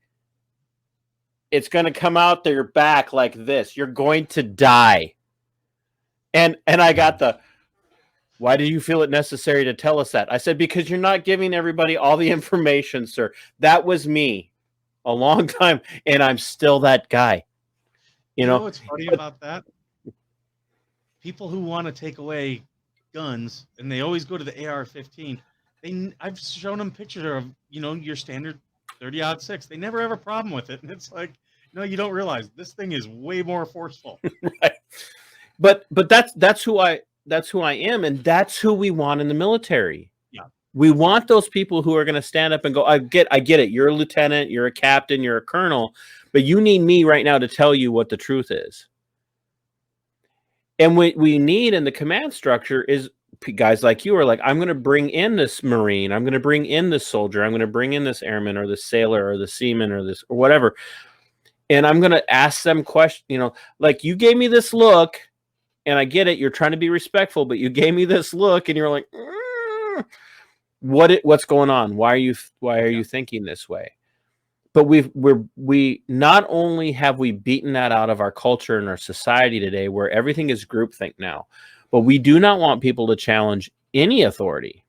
it's going to come out to your back like this. You're going to die. And I got why do you feel it necessary to tell us that? I said, because you're not giving everybody all the information, sir. That was me a long time, and I'm still that guy. You know what's funny about that? People who want to take away guns, and they always go to the AR-15. I've shown them pictures of, your standard 30-06. They never have a problem with it. And it's like, no, you don't realize this thing is way more forceful. Right. But that's who I am, and that's who we want in the military. Yeah. We want those people who are going to stand up and go, I get it. You're a lieutenant, you're a captain, you're a colonel, but you need me right now to tell you what the truth is. And what we need in the command structure is guys like you are like, I'm going to bring in this Marine, I'm going to bring in this soldier, I'm going to bring in this airman or the sailor or the seaman or this or whatever. And I'm going to ask them questions, like you gave me this look. And I get it. You're trying to be respectful, but you gave me this look, and you're like, what's going on? Why are you thinking this way? But we not only have we beaten that out of our culture and our society today, where everything is groupthink now, but we do not want people to challenge any authority.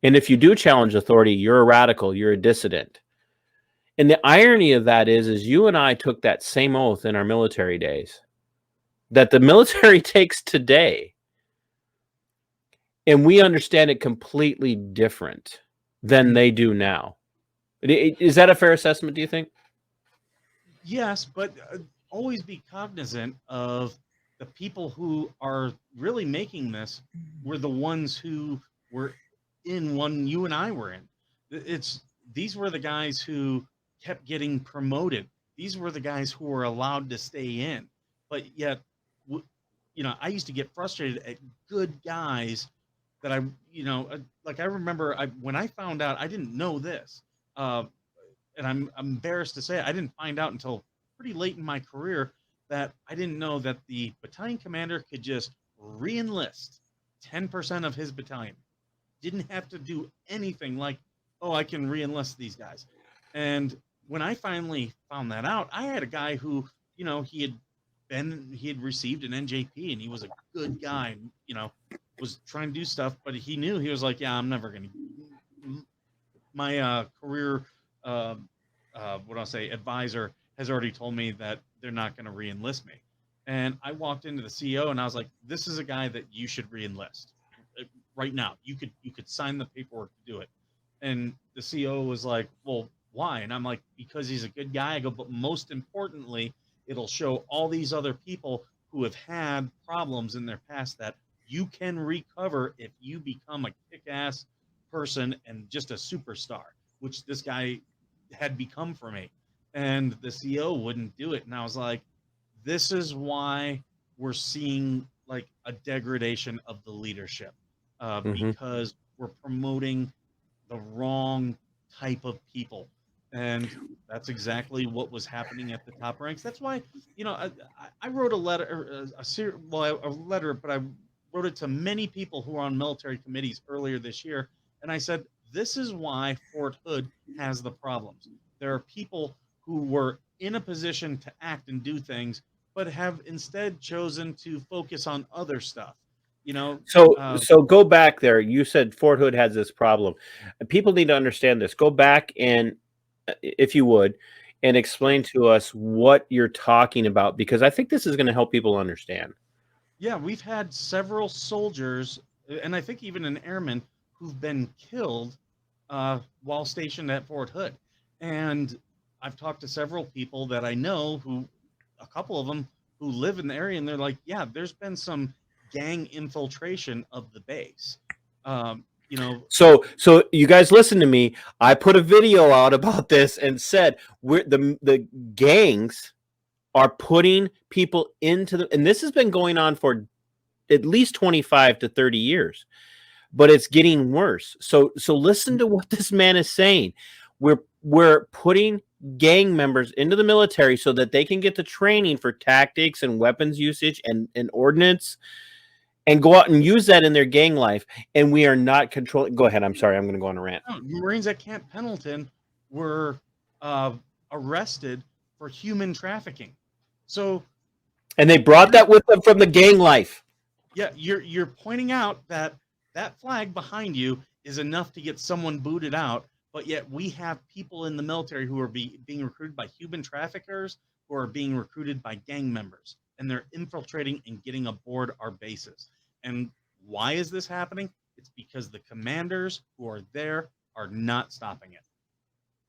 And if you do challenge authority, you're a radical, you're a dissident. And the irony of that is you and I took that same oath in our military days that the military takes today, and we understand it completely different than they do now. Is that a fair assessment, do you think? Yes, but always be cognizant of the people who are really making this were the ones who were in one you and I were in. These were the guys who kept getting promoted. These were the guys who were allowed to stay in. But yet, I used to get frustrated at good guys that I remember when I found out, I didn't know this. And I'm embarrassed to say I didn't find out until pretty late in my career that I didn't know that the battalion commander could just re-enlist 10% of his battalion. Didn't have to do anything like, oh, I can re-enlist these guys. And when I finally found that out, I had a guy who, he had received an NJP, and he was a good guy, was trying to do stuff, but he knew, he was like, yeah, I'm never going to, my career, advisor has already told me that they're not going to re-enlist me. And I walked into the CEO and I was like, this is a guy that you should re-enlist right now. You could sign the paperwork to do it. And the CEO was like, well, why? And I'm like, because he's a good guy. I go, but most importantly, It'll show all these other people who have had problems in their past that you can recover if you become a kick-ass person and just a superstar, which this guy had become for me. And the CEO wouldn't do it. And I was like, this is why we're seeing like a degradation of the leadership, because we're promoting the wrong type of people. And that's exactly what was happening at the top ranks. That's why, I wrote a letter, a letter, but I wrote it to many people who are on military committees earlier this year. And I said, this is why Fort Hood has the problems. There are people who were in a position to act and do things, but have instead chosen to focus on other stuff. So go back there. You said Fort Hood has this problem. People need to understand this. Go back and, if you would, and explain to us what you're talking about, because I think this is going to help people understand. Yeah, we've had several soldiers, and I think even an airman, who've been killed while stationed at Fort Hood. And I've talked to several people that I know a couple of them who live in the area, and they're like, yeah, there's been some gang infiltration of the base. So you guys listen to me. I put a video out about this and said the gangs are putting people into and this has been going on for at least 25 to 30 years, but it's getting worse. So listen to what this man is saying. We're putting gang members into the military so that they can get the training for tactics and weapons usage and ordnance, and go out and use that in their gang life. And we are not controlling. Go ahead. I'm sorry. I'm going to go on a rant. No, Marines at Camp Pendleton were arrested for human trafficking. So, and they brought that with them from the gang life. Yeah, you're pointing out that flag behind you is enough to get someone booted out, but yet we have people in the military who are being recruited by human traffickers, who are being recruited by gang members, and they're infiltrating and getting aboard our bases. And why is this happening? It's because the commanders who are there are not stopping it.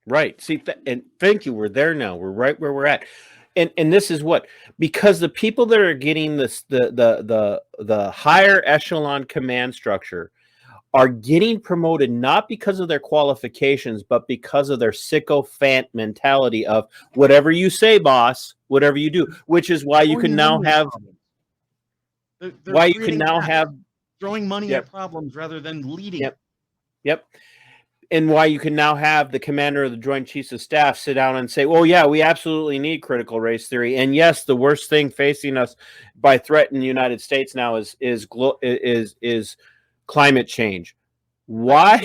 Right. See, and thank you. We're there now. We're right where we're at. And this is what, because the people that are getting this the higher echelon command structure are getting promoted not because of their qualifications, but because of their sycophant mentality of whatever you say, boss, whatever you do, which is why you can now have throwing money at problems rather than leading. Yep. And why you can now have the commander of the Joint Chiefs of Staff sit down and say, well, yeah, we absolutely need critical race theory. And yes, the worst thing facing us by threat in the United States now is climate change. Why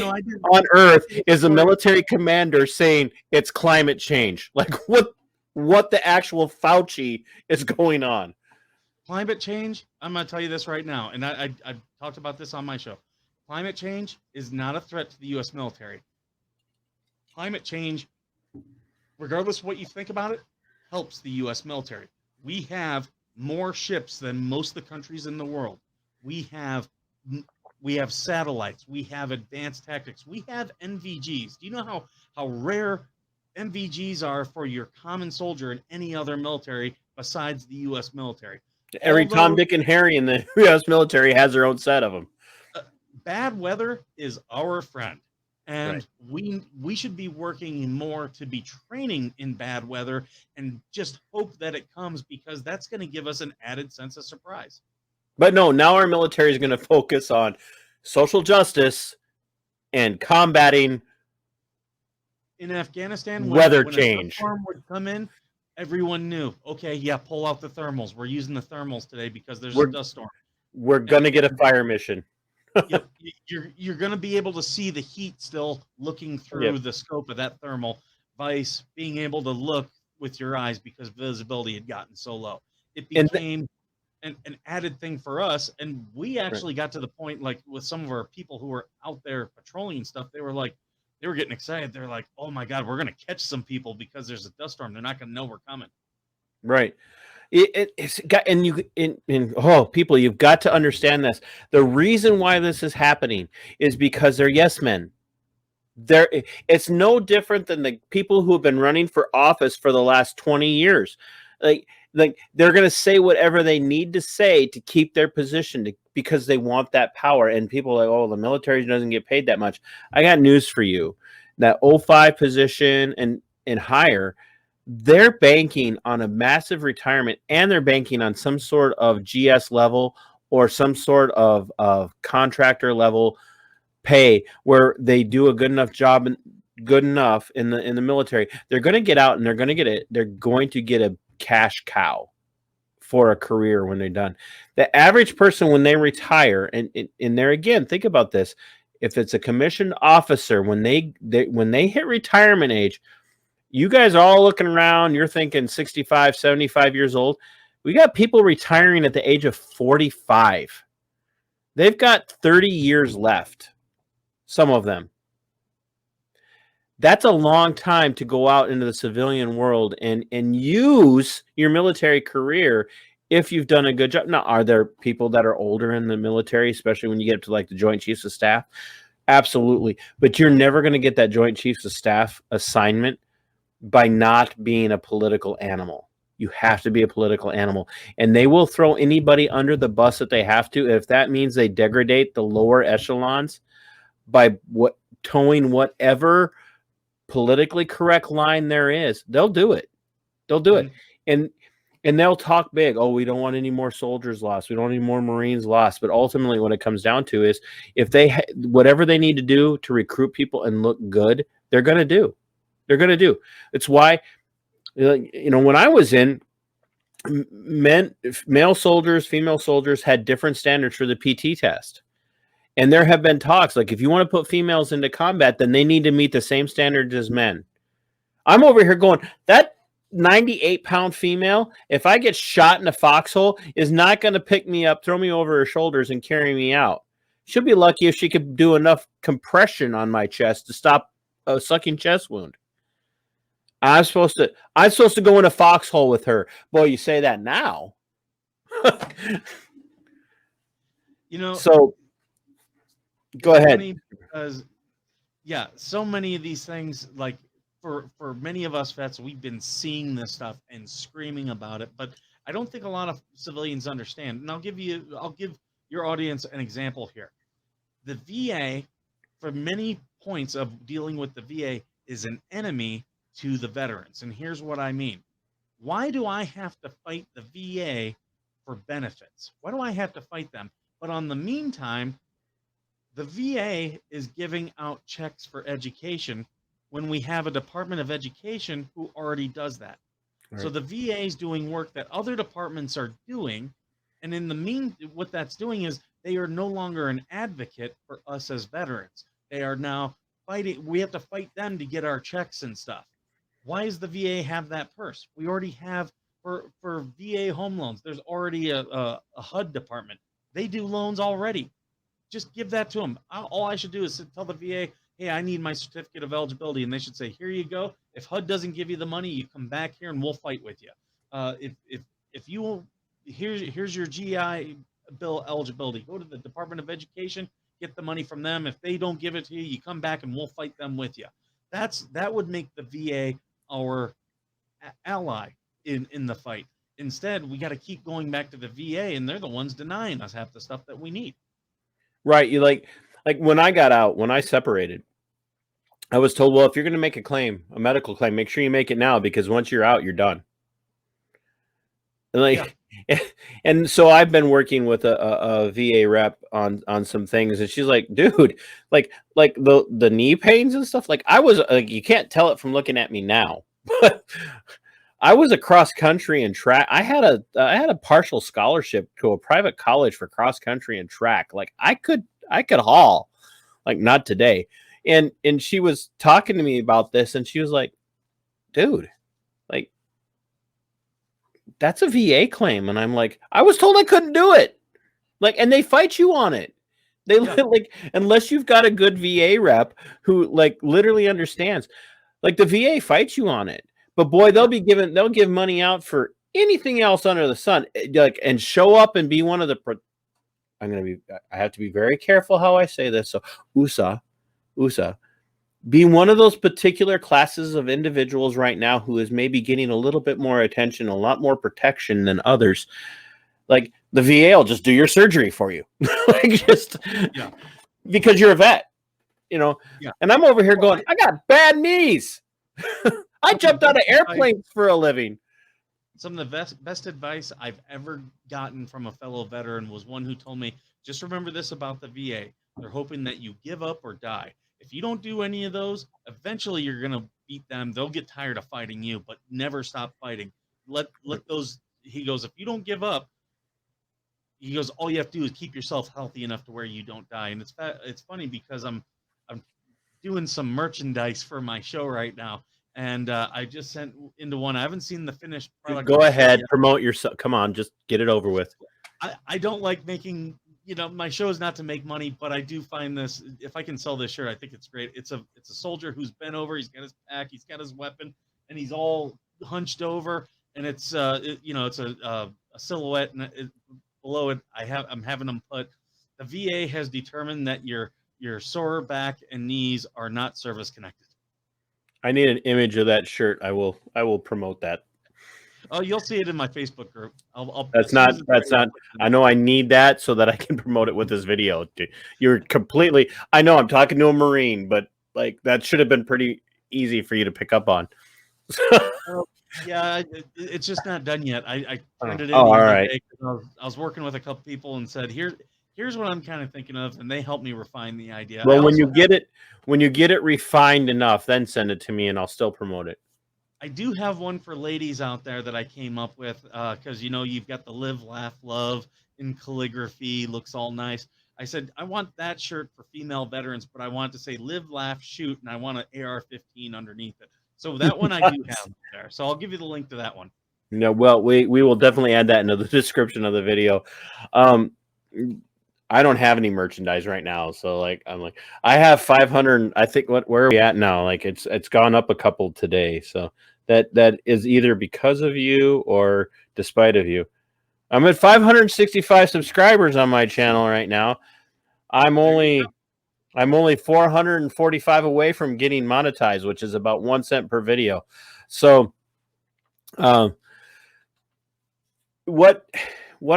on earth is a military commander saying it's climate change? Like what the actual Fauci is going on? Climate change, I'm going to tell you this right now, and I talked about this on my show. Climate change is not a threat to the U.S. military. Climate change, regardless of what you think about it, helps the U.S. military. We have more ships than most of the countries in the world. We have satellites. We have advanced tactics. We have NVGs. Do you know how rare NVGs are for your common soldier in any other military besides the U.S. military? Tom, Dick, and Harry in the U.S. military has their own set of them. Bad weather is our friend, and we should be working more to be training in bad weather and just hope that it comes, because that's going to give us an added sense of surprise. But no, now our military is going to focus on social justice and combating in Afghanistan. Weather change. A storm would come in, everyone knew, okay, yeah, pull out the thermals. We're using the thermals today because there's a dust storm. We're going to get a fire mission. Yep, you're going to be able to see the heat still looking through the scope of that thermal, vice being able to look with your eyes because visibility had gotten so low. It became an added thing for us, and we actually got to the point, like with some of our people who were out there patrolling and stuff, they were getting excited. They're like, oh my God, we're going to catch some people because there's a dust storm. They're not going to know we're coming. Right. People, you've got to understand this. The reason why this is happening is because they're yes men. It's no different than the people who have been running for office for the last 20 years. Like, like they're going to say whatever they need to say to keep their position because they want that power. And people are like, oh, the military doesn't get paid that much. I got news for you. That 05 position and higher, they're banking on a massive retirement, and they're banking on some sort of GS level or some sort of contractor level pay where they do a good enough job and good enough in the military. They're going to get out and they're going to get a cash cow for a career when they're done. The average person when they retire, and there again, think about this. If it's a commissioned officer, when they hit retirement age, you guys are all looking around, you're thinking 65, 75 years old. We got people retiring at the age of 45. They've got 30 years left. Some of them. That's a long time to go out into the civilian world and use your military career if you've done a good job. Now, are there people that are older in the military, especially when you get up to like the Joint Chiefs of Staff? Absolutely. But you're never going to get that Joint Chiefs of Staff assignment by not being a political animal. You have to be a political animal. And they will throw anybody under the bus that they have to. If that means they degrade the lower echelons by towing whatever politically correct line there is, they'll do it. They'll do it. And they'll talk big. Oh, we don't want any more soldiers lost. We don't want any more Marines lost. But ultimately, what it comes down to is if they whatever they need to do to recruit people and look good, they're going to do. They're going to do. It's why, when I was in, male soldiers, female soldiers had different standards for the PT test. And there have been talks like if you want to put females into combat, then they need to meet the same standards as men. I'm over here going, that 98-pound female, if I get shot in a foxhole, is not going to pick me up, throw me over her shoulders, and carry me out. She'll be lucky if she could do enough compression on my chest to stop a sucking chest wound. I'm supposed to go in a foxhole with her. Boy, you say that now. So go ahead. Because, yeah, so many of these things, like for many of us vets, we've been seeing this stuff and screaming about it, but I don't think a lot of civilians understand. And I'll give your audience an example here. The VA, for many points of dealing with the VA, is an enemy to the veterans. And here's what I mean. Why do I have to fight the VA for benefits? Why do I have to fight them? But on the meantime, the VA is giving out checks for education when we have a Department of Education who already does that. Right. So the VA is doing work that other departments are doing. And in the what that's doing is they are no longer an advocate for us as veterans. They are now fighting. We have to fight them to get our checks and stuff. Why does the VA have that purse? We already have for VA home loans. There's already a HUD department. They do loans already. Just give that to them. All I should do is tell the VA, hey, I need my certificate of eligibility. And they should say, here you go. If HUD doesn't give you the money, you come back here and we'll fight with you. If you will, here's your GI Bill eligibility. Go to the Department of Education, get the money from them. If they don't give it to you, you come back and we'll fight them with you. That would make the VA our ally in the fight. Instead, we got to keep going back to the VA, and they're the ones denying us half the stuff that we need. Right. You like when I got out, when I separated, I was told, well, if you're going to make a claim, a medical claim, make sure you make it now, because once you're out, you're done. And and so I've been working with a VA rep on some things, and she's like, dude, like the knee pains and stuff. Like I was like, you can't tell it from looking at me now, but I was a cross country and track. I had a partial scholarship to a private college for cross country and track. Like I could haul, like not today. And she was talking to me about this, and she was like, dude, like that's a VA claim. And I'm like, I was told I couldn't do it. Like, and they fight you on it. They like, unless you've got a good VA rep who like literally understands, like the VA fights you on it. But boy, they'll give money out for anything else under the sun, like, and show up and be one of the. I have to be very careful how I say this. So, USA, be one of those particular classes of individuals right now who is maybe getting a little bit more attention, a lot more protection than others. Like the VA will just do your surgery for you, like just Yeah. because you're a vet, you know. Yeah. And I'm over here Well, going, I got bad knees. I some of the jumped out of best advice, airplanes for a living. some of the best advice I've ever gotten from a fellow veteran was one who told me, just remember this about the VA. They're hoping that you give up or die. If you don't do any of those, eventually you're going to beat them. They'll get tired of fighting you, but never stop fighting. Let those, he goes, if you don't give up, he goes, all you have to do is keep yourself healthy enough to where you don't die. And it's funny because I'm doing some merchandise for my show right now, and I just sent into one. I haven't seen the finished product. Go ahead, promote yourself. Come on, just get it over with. I don't like making, my show is not to make money, but I do find this, if I can sell this shirt, I think it's great. It's a soldier who's bent over, he's got his pack, he's got his weapon, and he's all hunched over, and it's it's a silhouette, and below it I'm having them put, the VA has determined that your sore back and knees are not service connected. I need an image of that shirt. I will promote that. Oh, you'll see it in my Facebook group. That's not. I know I need that so that I can promote it with this video. You're completely. I know I'm talking to a Marine, but like that should have been pretty easy for you to pick up on. Yeah, it's just not done yet. I turned it in. All right. I was working with a couple people and said, here's what I'm kind of thinking of, and they helped me refine the idea. Well, when you get it refined enough, then send it to me, and I'll still promote it. I do have one for ladies out there that I came up with because you've got the live, laugh, love in calligraphy, looks all nice. I said I want that shirt for female veterans, but I want to say live, laugh, shoot, and I want an AR-15 underneath it. So that one I do have there. So I'll give you the link to that one. No, well, we will definitely add that into the description of the video. I don't have any merchandise right now, so I have 500. I think where are we at now? Like it's gone up a couple today, so that is either because of you or despite of you. I'm at 565 subscribers on my channel right now. I'm only 445 away from getting monetized, which is about 1 cent per video. So, what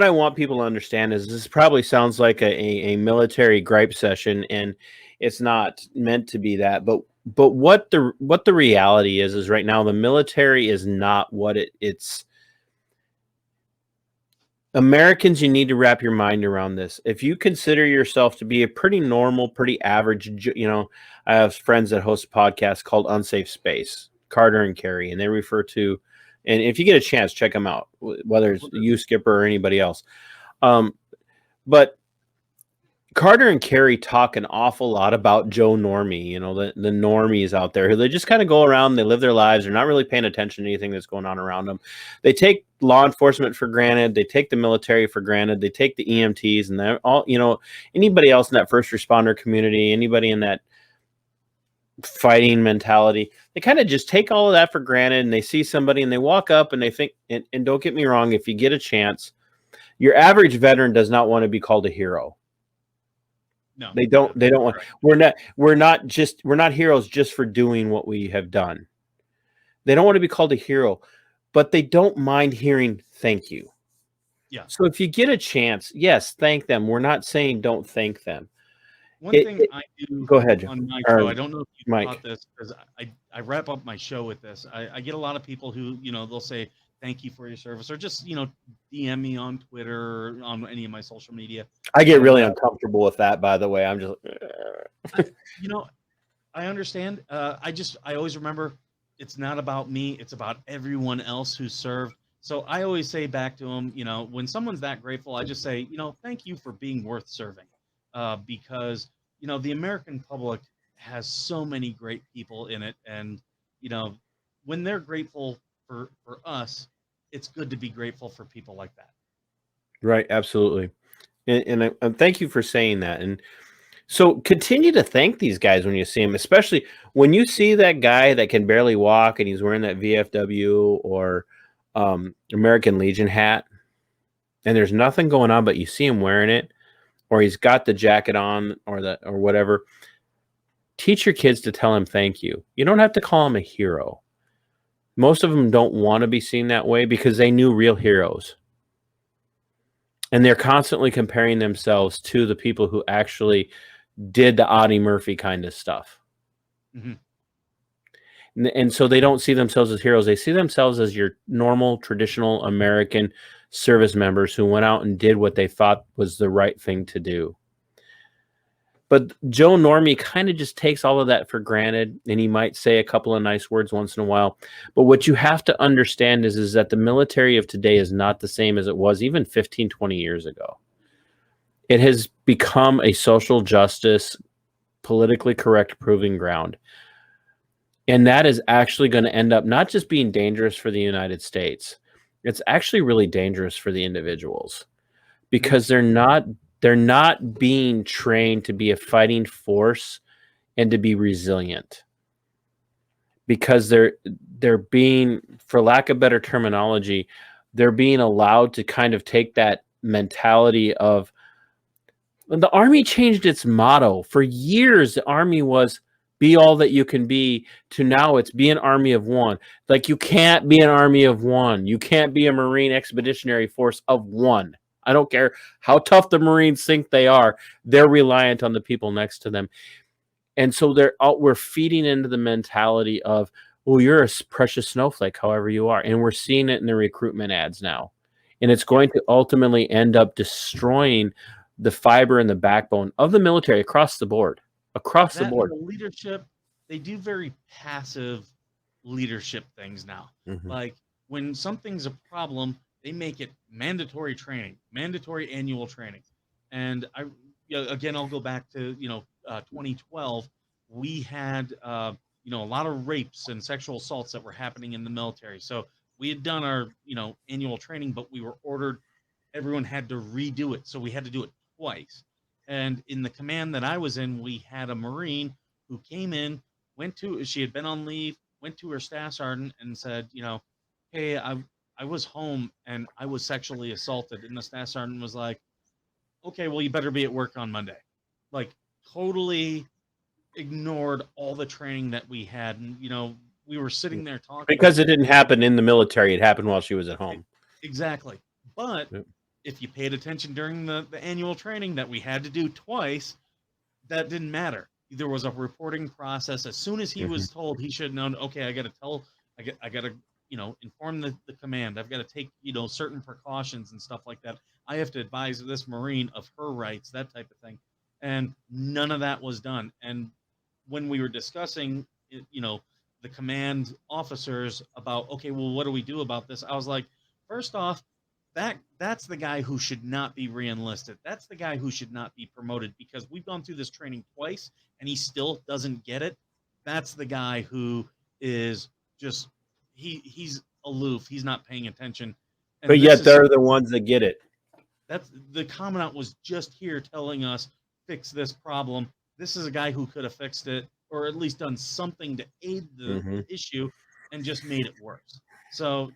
I want people to understand is this probably sounds like a military gripe session, and it's not meant to be that. But what the reality is right now, the military is not what it's. Americans, you need to wrap your mind around this. If you consider yourself to be a pretty normal, pretty average, I have friends that host a podcast called Unsafe Space, Carter and Carrie, and they refer to, and if you get a chance, check them out, whether it's you, Skipper, or anybody else. But Carter and Carrie talk an awful lot about Joe Normie, the normies out there. They just kind of go around, they live their lives. They're not really paying attention to anything that's going on around them. They take law enforcement for granted. They take the military for granted. They take the EMTs and they're all, anybody else in that first responder community, anybody in that fighting mentality. They kind of just take all of that for granted, and they see somebody and they walk up and they think, and don't get me wrong, if you get a chance, your average veteran does not want to be called a hero. No, they don't want. We're not heroes just for doing what we have done. They don't want to be called a hero, but they don't mind hearing thank you. Yeah. So if you get a chance, yes, thank them. We're not saying don't thank them. One thing I do go ahead, on my show, I don't know if you caught this, because I wrap up my show with this. I get a lot of people who, they'll say thank you for your service, or just, DM me on Twitter or on any of my social media. I get really uncomfortable with that, by the way. I'm just, I understand. I always remember it's not about me. It's about everyone else who served. So I always say back to them, when someone's that grateful, I just say, thank you for being worth serving. Because, the American public has so many great people in it. And, when they're grateful for us, it's good to be grateful for people like that. Right. Absolutely. And thank you for saying that. And so continue to thank these guys when you see them, especially when you see that guy that can barely walk and he's wearing that VFW or American Legion hat, and there's nothing going on, but you see him wearing it, or he's got the jacket on or whatever. teach your kids to tell him thank you. You don't have to call him a hero. Most of them don't want to be seen that way because they knew real heroes. And they're constantly comparing themselves to the people who actually did the Audie Murphy kind of stuff. And so they don't see themselves as heroes. They see themselves as your normal, traditional American service members who went out and did what they thought was the right thing to do. But Joe Normie kind of just takes all of that for granted, and he might say a couple of nice words once in a while. But what you have to understand is that the military of today is not the same as it was even 15, 20 years ago. It has become a social justice, politically correct proving ground. And that is actually going to end up not just being dangerous for the United States. It's actually really dangerous for the individuals because they're not being trained to be a fighting force and to be resilient, because they're being, for lack of better terminology, they're being allowed to kind of take that mentality of, the Army changed its motto. For years, the Army was be all that you can be, to now it's be an army of one. Like, you can't be an army of one. You can't be a Marine Expeditionary Force of one. I don't care how tough the Marines think they are. They're reliant on the people next to them. And so we're feeding into the mentality of, oh, you're a precious snowflake, however you are. And we're seeing it in the recruitment ads now. And it's going to ultimately end up destroying the fiber and the backbone of the military across the board. The leadership, they do very passive leadership things now. Like, when something's a problem, they make it mandatory training, mandatory annual training. And I'll go back to 2012. We had a lot of rapes and sexual assaults that were happening in the military. So we had done our annual training, but we were ordered, everyone had to redo it. So we had to do it twice. And in the command that I was in, we had a Marine who came in, she had been on leave, went to her staff sergeant and said, hey, I was home and I was sexually assaulted. And the staff sergeant was like, okay, well, you better be at work on Monday. Like, totally ignored all the training that we had. And, we were sitting there talking. Because it didn't happen in the military. It happened while she was at home. Exactly. But if you paid attention during the annual training that we had to do twice, that didn't matter. There was a reporting process. As soon as he was told, he should have known, okay, I got to inform the command. I've got to take, certain precautions and stuff like that. I have to advise this Marine of her rights, that type of thing. And none of that was done. And when we were discussing, the command officers about, okay, well, what do we do about this? I was like, first off, that's the guy who should not be re-enlisted. That's the guy who should not be promoted, because we've gone through this training twice and he still doesn't get it. That's the guy who is just, he's aloof. He's not paying attention. And but yet they're the ones that get it. That's the commandant was just here telling us, fix this problem. This is a guy who could have fixed it, or at least done something to aid the issue, and just made it worse. So,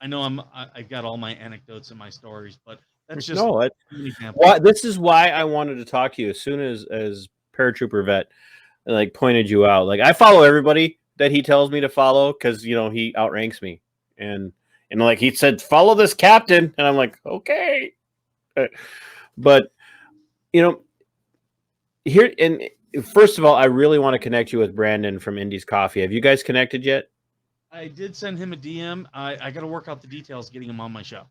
I know I got all my anecdotes and my stories, but that's just an example. This is why I wanted to talk to you as soon as Paratrooper Vet pointed you out. Like, I follow everybody that he tells me to follow because he outranks me, and he said, follow this captain, and I'm like, okay, but here, and first of all, I really want to connect you with Brandon from Indy's Coffee. Have you guys connected yet? I did send him a DM. I got to work out the details, getting him on my show.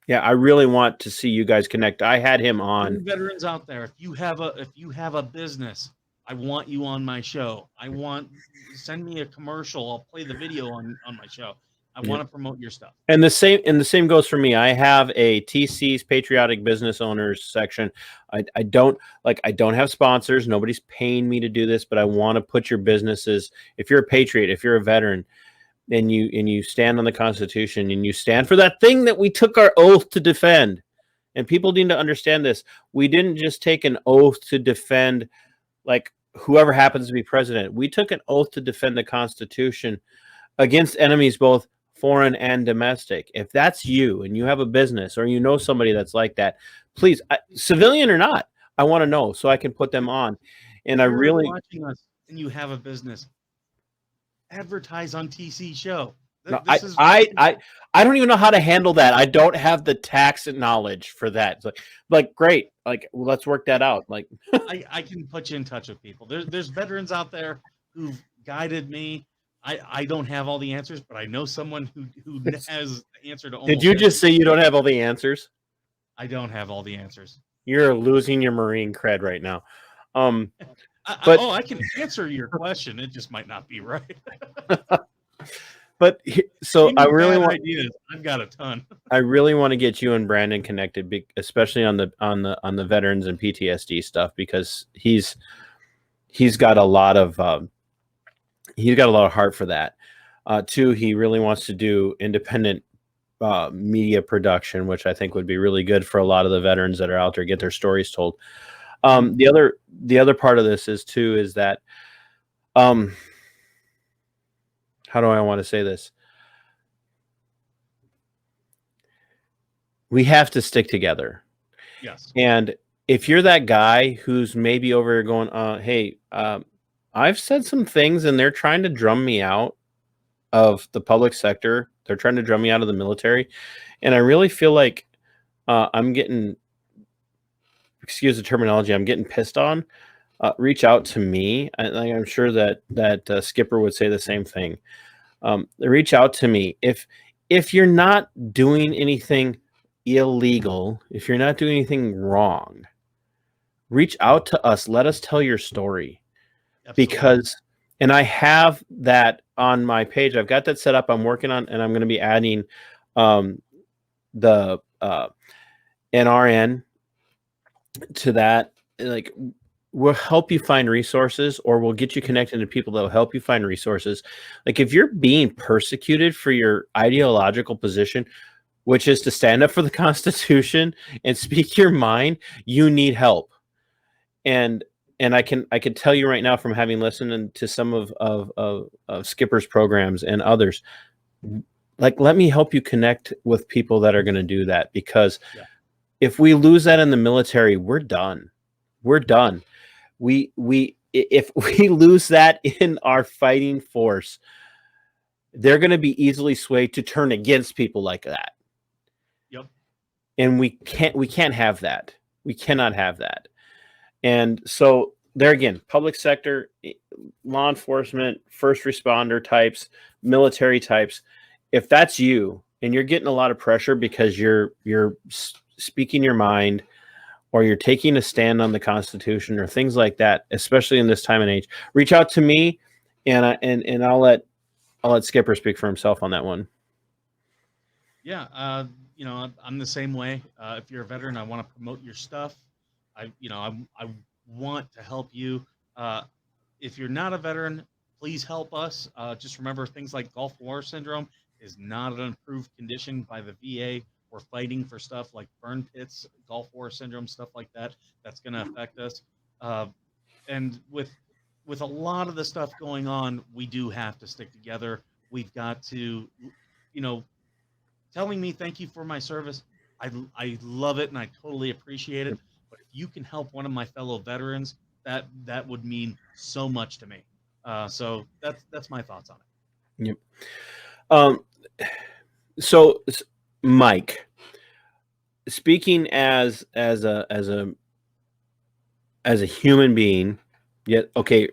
Yeah, I really want to see you guys connect. I had him on. Any veterans out there, if you have a business, I want you on my show. Send me a commercial. I'll play the video on my show. I want to promote your stuff. And the same goes for me. I have a TC's Patriotic Business Owners section. I don't have sponsors. Nobody's paying me to do this, but I want to put your businesses, if you're a patriot, if you're a veteran, and you stand on the Constitution and you stand for that thing that we took our oath to defend. And people need to understand this. We didn't just take an oath to defend whoever happens to be president. We took an oath to defend the Constitution against enemies, both foreign and domestic. If that's you and you have a business or somebody that's like that, please, civilian or not, I want to know so I can put them on. And If I you're really watching us and you have a business, advertise on TC show. no, This is what I don't even know how to handle that. I don't have the tax knowledge for that. It's like great, like let's work that out. Like I can put you in touch with people. There's veterans out there who've guided me. I don't have all the answers, but I know someone who has the answer to did almost you just every. say you don't have all the answers? I don't have all the answers. You're losing your Marine cred right now. But I can answer your question. It just might not be right. but so You need bad ideas. I've got a ton. I really want to get you and Brandon connected, especially on the veterans and PTSD stuff, because he's got a lot of heart for that. Two, he really wants to do independent media production, which I think would be really good for a lot of the veterans that are out there, get their stories told. The other part of this is that how do I want to say this? We have to stick together. Yes. And if you're that guy who's maybe over here going, hey, I've said some things and they're trying to drum me out of the public sector. They're trying to drum me out of the military. And I really feel like I'm getting, excuse the terminology, I'm getting pissed on. Reach out to me. I'm sure that Skipper would say the same thing. Reach out to me. If you're not doing anything illegal, if you're not doing anything wrong, reach out to us. Let us tell your story. Absolutely. Because, and I have that on my page. I've got that set up. I'm working on, and I'm going to be adding the NRN to that. Like, we'll help you find resources, or we'll get you connected to people that will help you find resources. Like, if you're being persecuted for your ideological position, which is to stand up for the Constitution and speak your mind, you need help. And I can tell you right now, from having listened to some of Skipper's programs and others, like, let me help you connect with people that are going to do that, because if we lose that in the military, we're done. We're done. If we lose that in our fighting force, they're going to be easily swayed to turn against people like that. Yep. And we can't have that. We cannot have that. And so there again, public sector, law enforcement, first responder types, military types, if that's you and you're getting a lot of pressure because you're speaking your mind, or you're taking a stand on the Constitution, or things like that, especially in this time and age, reach out to me, and I'll let Skipper speak for himself on that one. Yeah, I'm the same way. If you're a veteran, I want to promote your stuff. I want to help you. If you're not a veteran, please help us. Just remember, things like Gulf War syndrome is not an improved condition by the VA. We're fighting for stuff like burn pits, Gulf War syndrome, stuff like that. That's going to affect us. And with a lot of the stuff going on, we do have to stick together. We've got to, telling me thank you for my service. I love it and I totally appreciate it. But if you can help one of my fellow veterans, that would mean so much to me. So that's my thoughts on it. Yep. So Mike, speaking as a human being, yet okay,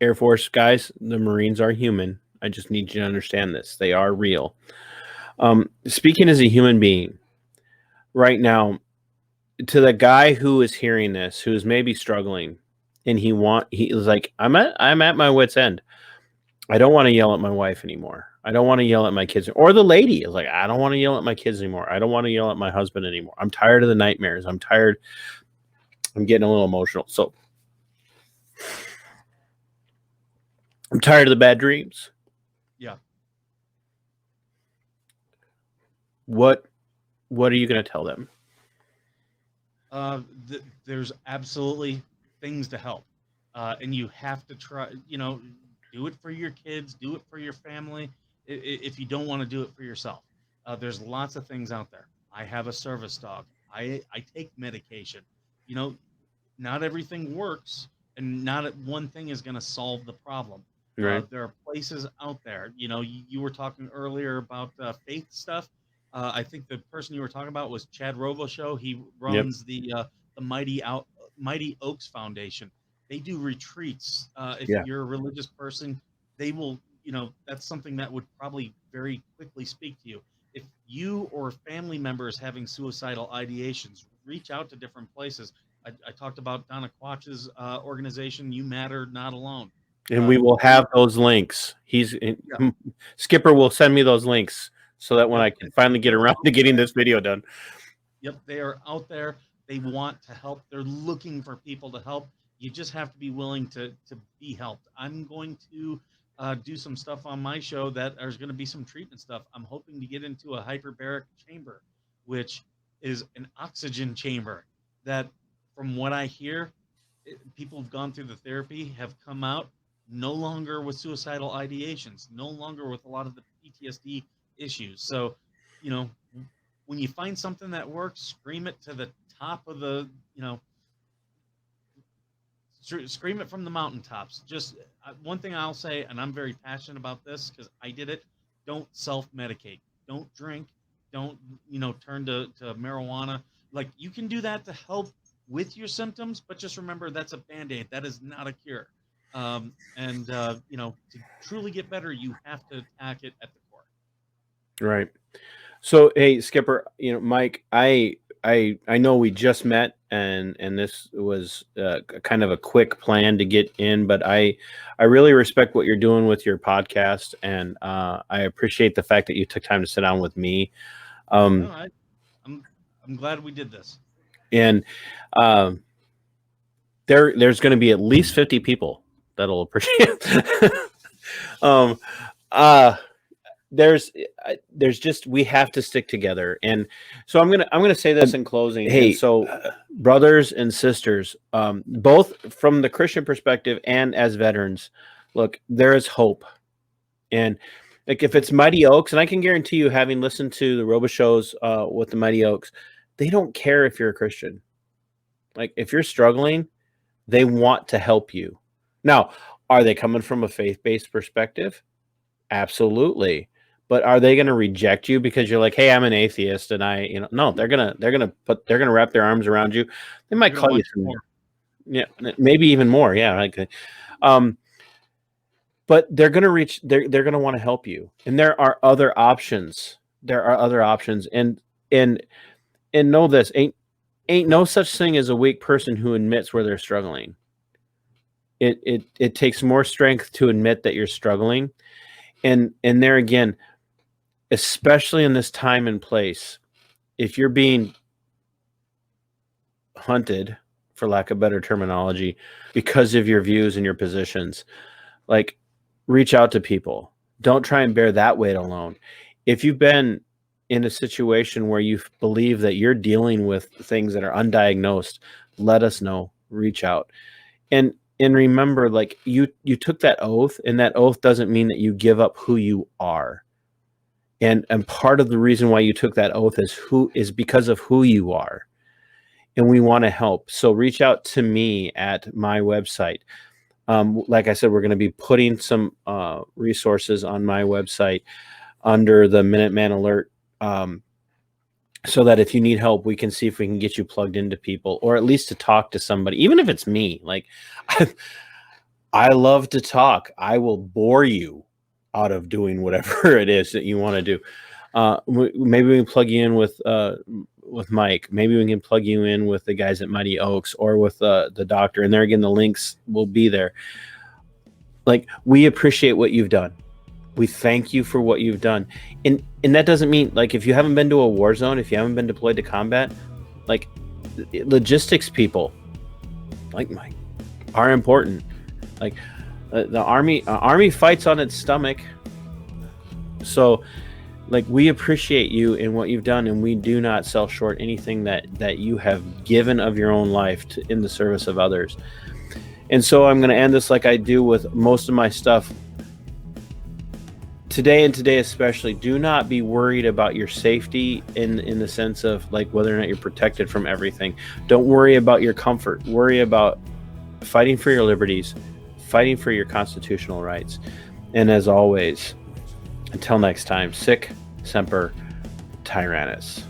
Air Force guys, the Marines are human. I just need you to understand this. They are real. Speaking as a human being right now, to the guy who is hearing this, who's maybe struggling, and he was like, I'm at my wit's end. I don't want to yell at my wife anymore. I don't want to yell at my kids. Or the lady is like, I don't want to yell at my kids anymore. I don't want to yell at my husband anymore. I'm tired of the nightmares. I'm tired. I'm getting a little emotional. So I'm tired of the bad dreams. Yeah. What are you going to tell them? There's absolutely things to help. And you have to try, do it for your kids, do it for your family. If you don't want to do it for yourself, there's lots of things out there. I have a service dog. I take medication. Not everything works, and not one thing is going to solve the problem. Right. There are places out there. You were talking earlier about faith stuff. I think the person you were talking about was Chad Robo. He Yep. runs the Mighty Oaks Foundation. They do retreats. If Yeah. you're a religious person, they will. That's something that would probably very quickly speak to you. If you or family members having suicidal ideations, reach out to different places. I talked about Donna Quach's organization, You Matter, Not Alone. And we will They, have those links. yeah, Skipper will send me those links so that when yep, I can finally get they're around out to getting there. this video done. Yep, they are out there. They want to help. They're looking for people to help. You just have to be willing to be helped. I'm going to do some stuff on my show that there's going to be some treatment stuff. I'm hoping to get into a hyperbaric chamber, which is an oxygen chamber that, from what I hear, people who've gone through the therapy have come out no longer with suicidal ideations, no longer with a lot of the PTSD issues. So, you know, when you find something that works, scream it to the top of the, scream it from the mountaintops. Just one thing I'll say, and I'm very passionate about this because I did it: don't self-medicate. Don't drink. Don't turn to marijuana. Like, you can do that to help with your symptoms, but just remember that's a band-aid. That is not a cure. To truly get better, you have to attack it at the core. Right. So, hey, Skipper, Mike, I know we just met, and this was kind of a quick plan to get in, but I really respect what you're doing with your podcast, and I appreciate the fact that you took time to sit down with me. I'm glad we did this. And there's going to be at least 50 people that'll appreciate it. There's just, we have to stick together. And so I'm gonna say this in closing. Hey, brothers and sisters, both from the Christian perspective and as veterans, look, there is hope. And like, if it's Mighty Oaks, and I can guarantee you, having listened to the Robe shows with the Mighty Oaks, they don't care if you're a Christian. Like, if you're struggling, they want to help you. Now, are they coming from a faith-based perspective? Absolutely. But are they going to reject you because you're like, hey, I'm an atheist, and no, they're gonna wrap their arms around you. They might call you some, yeah, maybe even more, yeah, like, but they're gonna want to help you, and there are other options. And know this: ain't no such thing as a weak person who admits where they're struggling. It takes more strength to admit that you're struggling, and there again, especially in this time and place, if you're being hunted, for lack of better terminology, because of your views and your positions, like, reach out to people. Don't try and bear that weight alone. If you've been in a situation where you believe that you're dealing with things that are undiagnosed, let us know. Reach out. And remember, like, you took that oath, and that oath doesn't mean that you give up who you are. And part of the reason why you took that oath is because of who you are. And we want to help. So reach out to me at my website. Like I said, we're going to be putting some resources on my website under the Minuteman Alert, so that if you need help, we can see if we can get you plugged into people, or at least to talk to somebody, even if it's me. Like, I love to talk. I will bore you out of doing whatever it is that you want to do. Maybe we can plug you in with Mike. Maybe we can plug you in with the guys at Mighty Oaks, or with the doctor. And there again, the links will be there. Like, we appreciate what you've done. We thank you for what you've done. And that doesn't mean, like, if you haven't been to a war zone, if you haven't been deployed to combat, like, logistics people like Mike are important. Like, the army fights on its stomach. So, like, we appreciate you and what you've done, and we do not sell short anything that you have given of your own life in the service of others. And so I'm going to end this like I do with most of my stuff. Today, and today especially, do not be worried about your safety in the sense of, like, whether or not you're protected from everything. Don't worry about your comfort. Worry about fighting for your liberties, fighting for your constitutional rights. And as always, until next time, sic semper tyrannis.